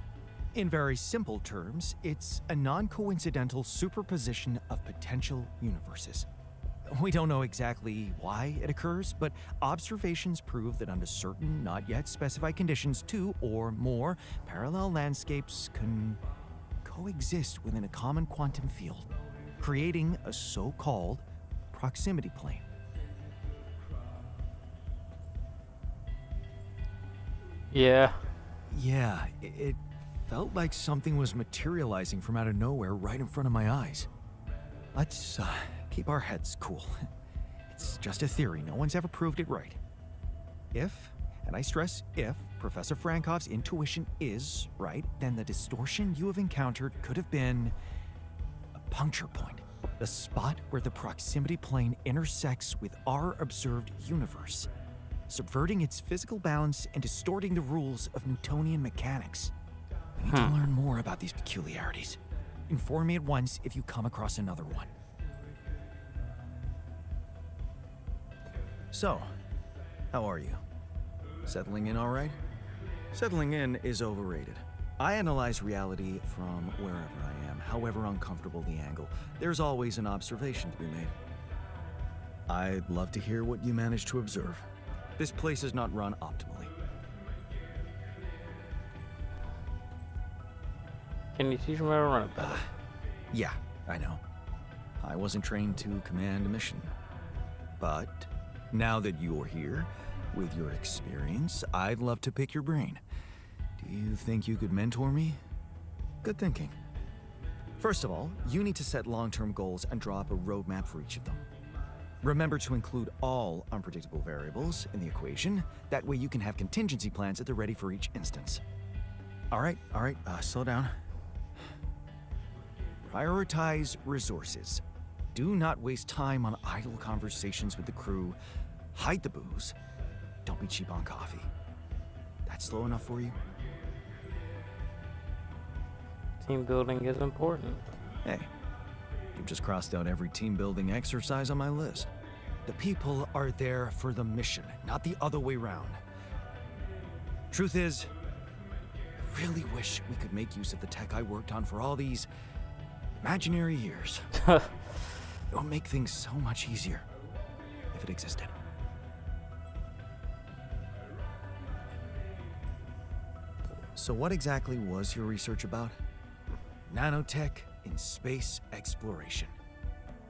In very simple terms, it's a non-coincidental superposition of potential universes. We don't know exactly why it occurs, but observations prove that under certain, not yet specified conditions, two or more parallel landscapes can coexist within a common quantum field, creating a so-called proximity plane. Yeah. Yeah, it felt like something was materializing from out of nowhere right in front of my eyes. Let's keep our heads cool. It's just a theory. No one's ever proved it right. If, and I stress if, Professor Frankov's intuition is right, then the distortion you have encountered could have been a puncture point, the spot where the proximity plane intersects with our observed universe, subverting its physical balance and distorting the rules of Newtonian mechanics. We need to learn more about these peculiarities. Inform me at once if you come across another one. So, how are you? Settling in all right? Settling in is overrated. I analyze reality from wherever I am, however uncomfortable the angle. There's always an observation to be made. I'd love to hear what you managed to observe. This place is not run optimally. Can you teach me how to run it better? Yeah, I know. I wasn't trained to command a mission. But now that you're here, with your experience, I'd love to pick your brain. Do you think you could mentor me? Good thinking. First of all, you need to set long-term goals and draw up a roadmap for each of them. Remember to include all unpredictable variables in the equation. That way you can have contingency plans at the ready for each instance. All right, slow down. Prioritize resources. Do not waste time on idle conversations with the crew. Hide the booze. Don't be cheap on coffee. That's slow enough for you? Team building is important. Hey, you've just crossed out every team-building exercise on my list. The people are there for the mission, not the other way round. Truth is, I really wish we could make use of the tech I worked on for all these imaginary years. It would make things so much easier if it existed. So what exactly was your research about? Nanotech in space exploration.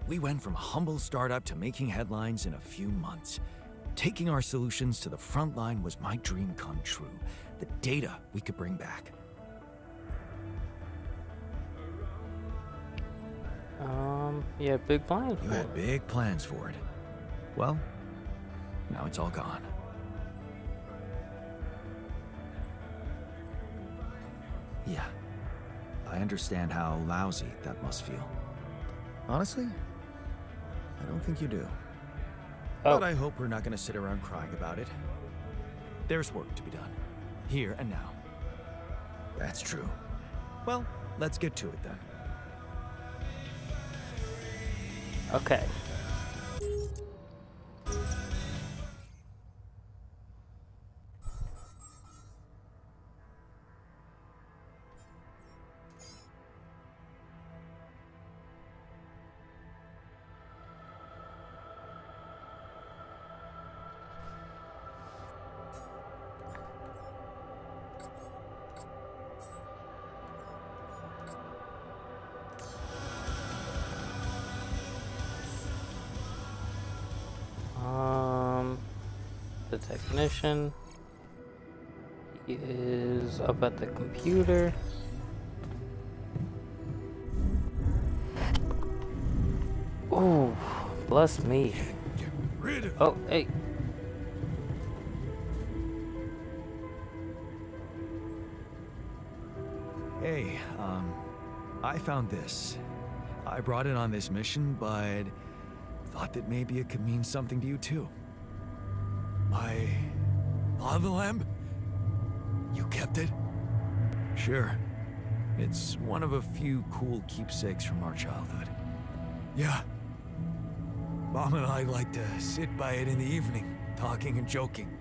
We went from a humble startup to making headlines in a few months. Taking our solutions to the front line was my dream come true. The data we could bring back. Yeah, big plans You for had it. big plans for it. Well, now it's all gone. Yeah, I understand how lousy that must feel. Honestly, I don't think you do. Oh. But I hope we're not gonna sit around crying about it. There's work to be done. Here and now. That's true. Well, let's get to it then. Okay. The technician is up at the computer. Ooh, bless me. Get rid of Oh, hey. Hey, I found this. I brought it on this mission, but thought that maybe it could mean something to you too. My lava lamp? You kept it? Sure. It's one of a few cool keepsakes from our childhood. Yeah. Mom and I like to sit by it in the evening, talking and joking.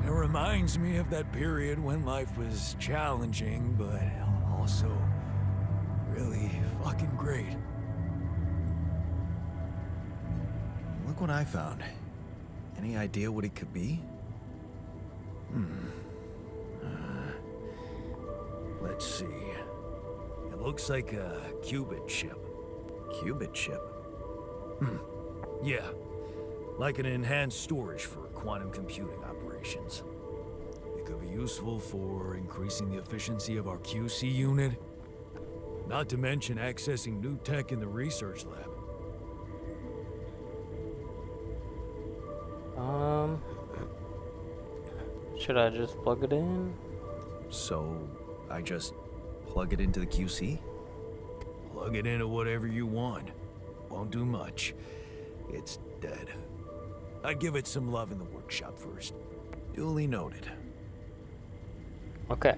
It reminds me of that period when life was challenging, but also really fucking great. Look what I found. Any idea what it could be? Let's see. It looks like a qubit chip. Qubit chip? Yeah. Like an enhanced storage for quantum computing operations. It could be useful for increasing the efficiency of our QC unit. Not to mention accessing new tech in the research lab. Should I just plug it in? So, I just plug it into the QC? Plug it into whatever you want. Won't do much. It's dead. I'd give it some love in the workshop first. Duly noted. Okay.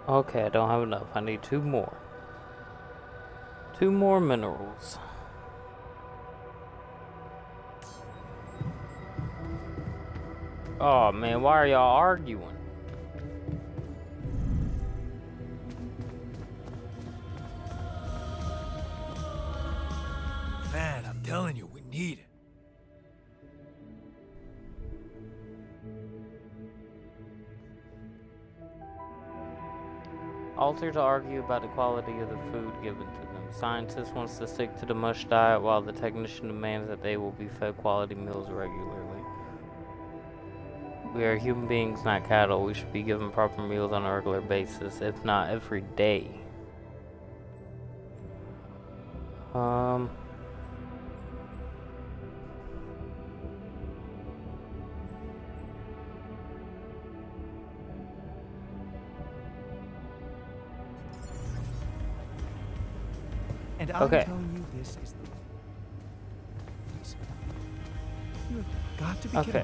Okay, I don't have enough. I need 2 more. 2 more minerals. Oh man, why are y'all arguing? Man, I'm telling you, we need it. Alters argue about the quality of the food given to them. Scientist wants to stick to the mush diet while the technician demands that they will be fed quality meals regularly. We are human beings, not cattle. We should be given proper meals on a regular basis, if not every day. And Okay. I'm telling you, this is the... Please. You have got to be Okay.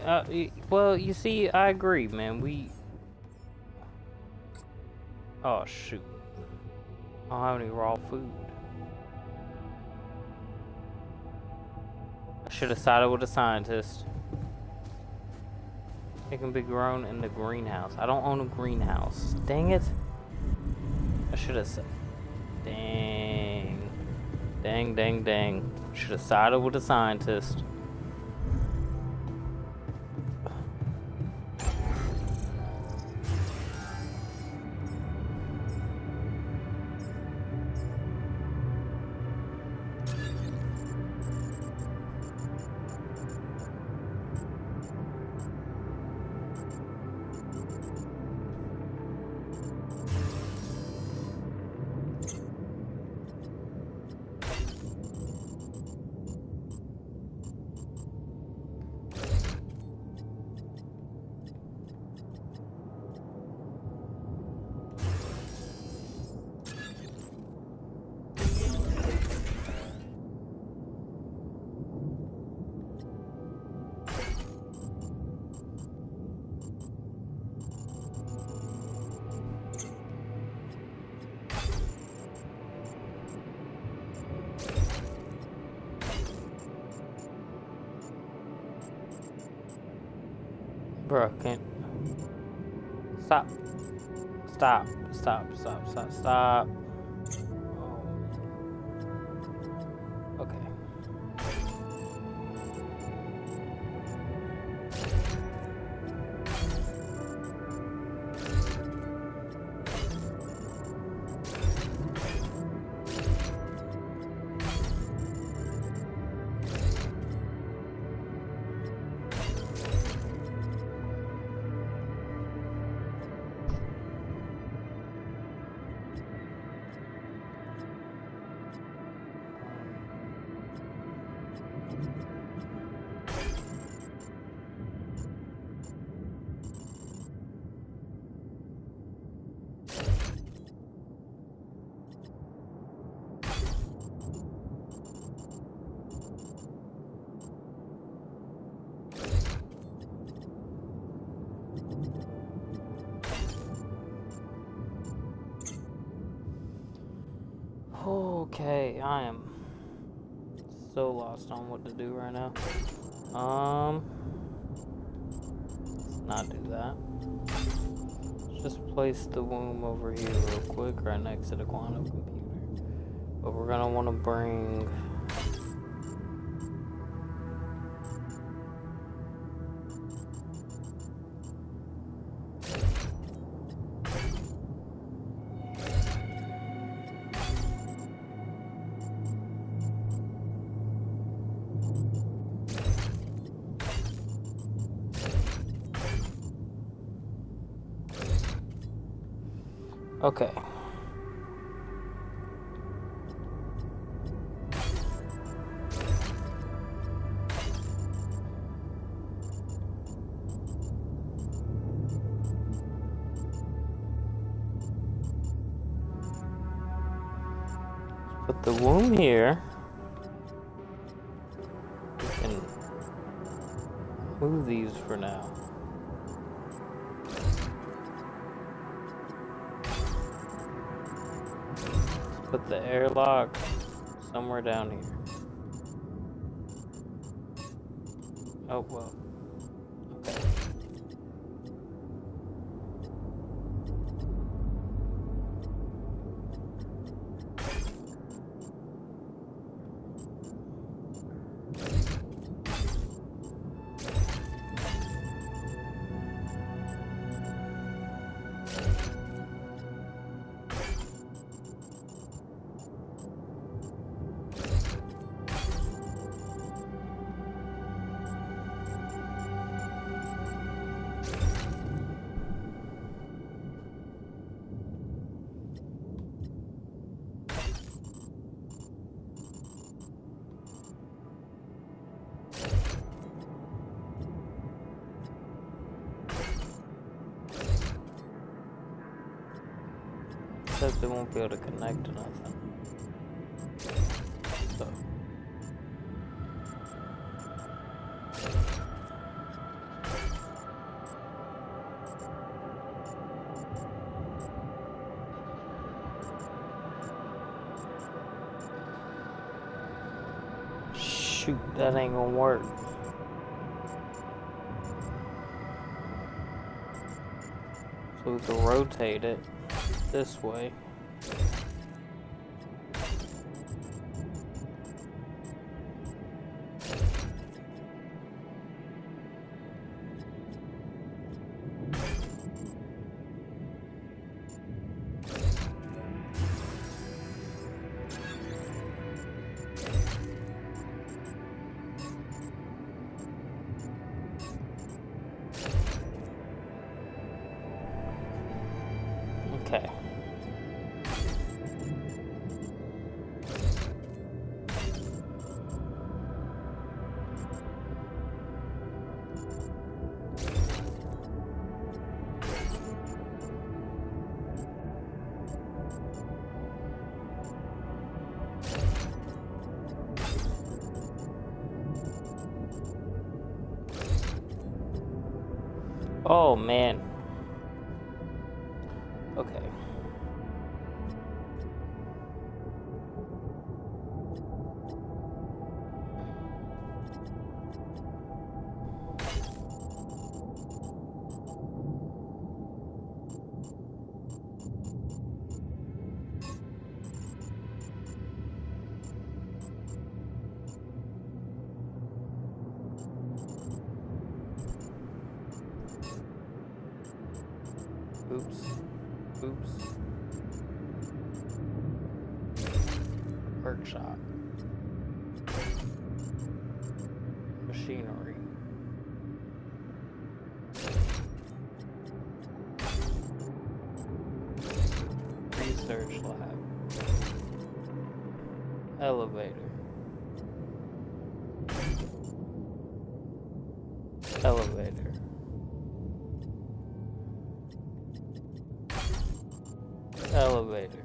kidding. Well, you see, I agree, man. Oh, shoot. I don't have any raw food. I should have sided with a scientist. It can be grown in the greenhouse. I don't own a greenhouse. Dang it. I should have said. Dang. Dang. Should have sided with a scientist. Bro, can't. Stop. Stop. Oh. Okay. Okay, I am so lost on what to do right now. Let's not do that. Let's just place the womb over here real quick, right next to the quantum computer. But we're gonna want to bring. Okay. Put the womb here. We can move these for now. Put the airlock somewhere down here. Oh, well. Okay. Says they won't be able to connect to nothing. So. Shoot, that ain't gonna work. So we can rotate it this way. Okay. Oh man. Okay. Oops. Oops. Workshop. Machinery. Research lab. Elevator. Elevator. Elevator.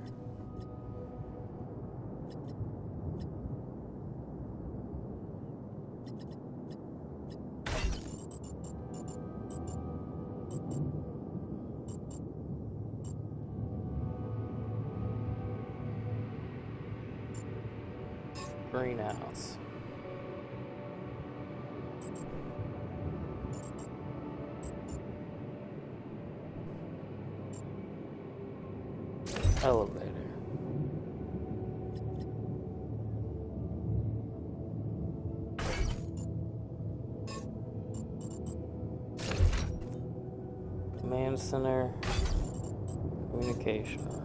Greenhouse. Elevator. Command center. Communication room.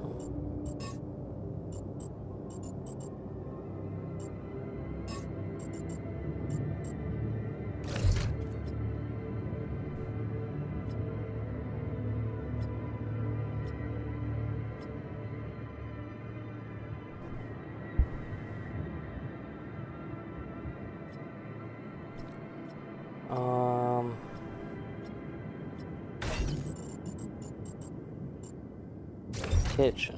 Kitchen.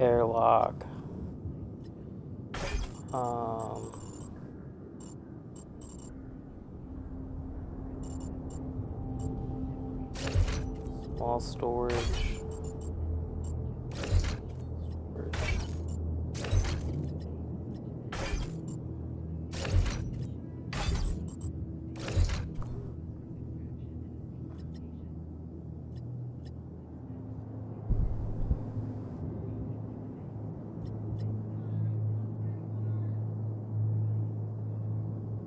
Airlock. Small storage.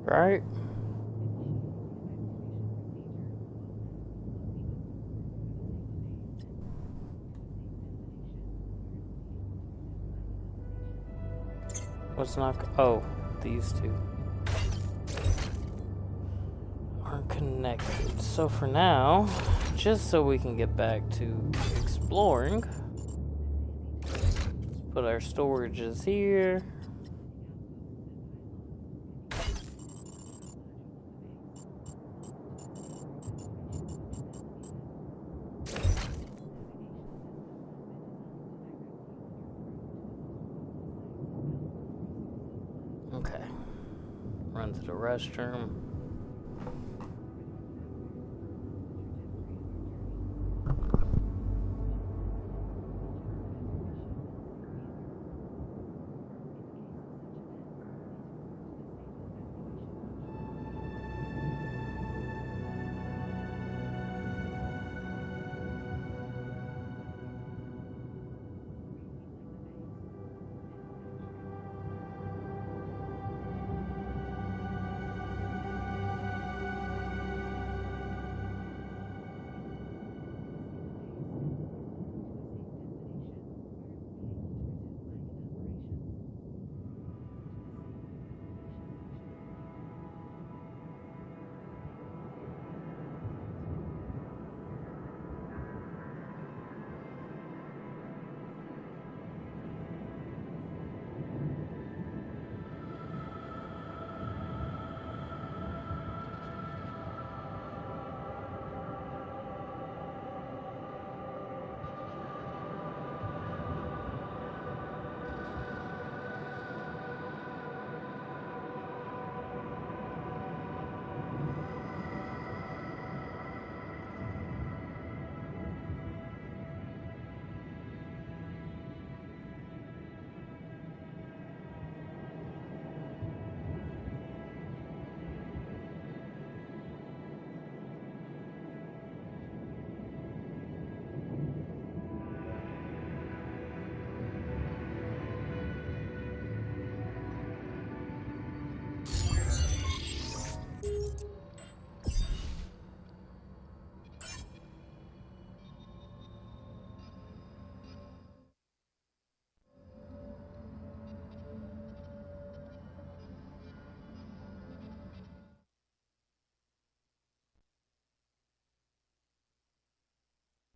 Right? What's not? Oh, these two aren't connected. So for now, just so we can get back to exploring, let's put our storages here. Okay. Run to the restroom.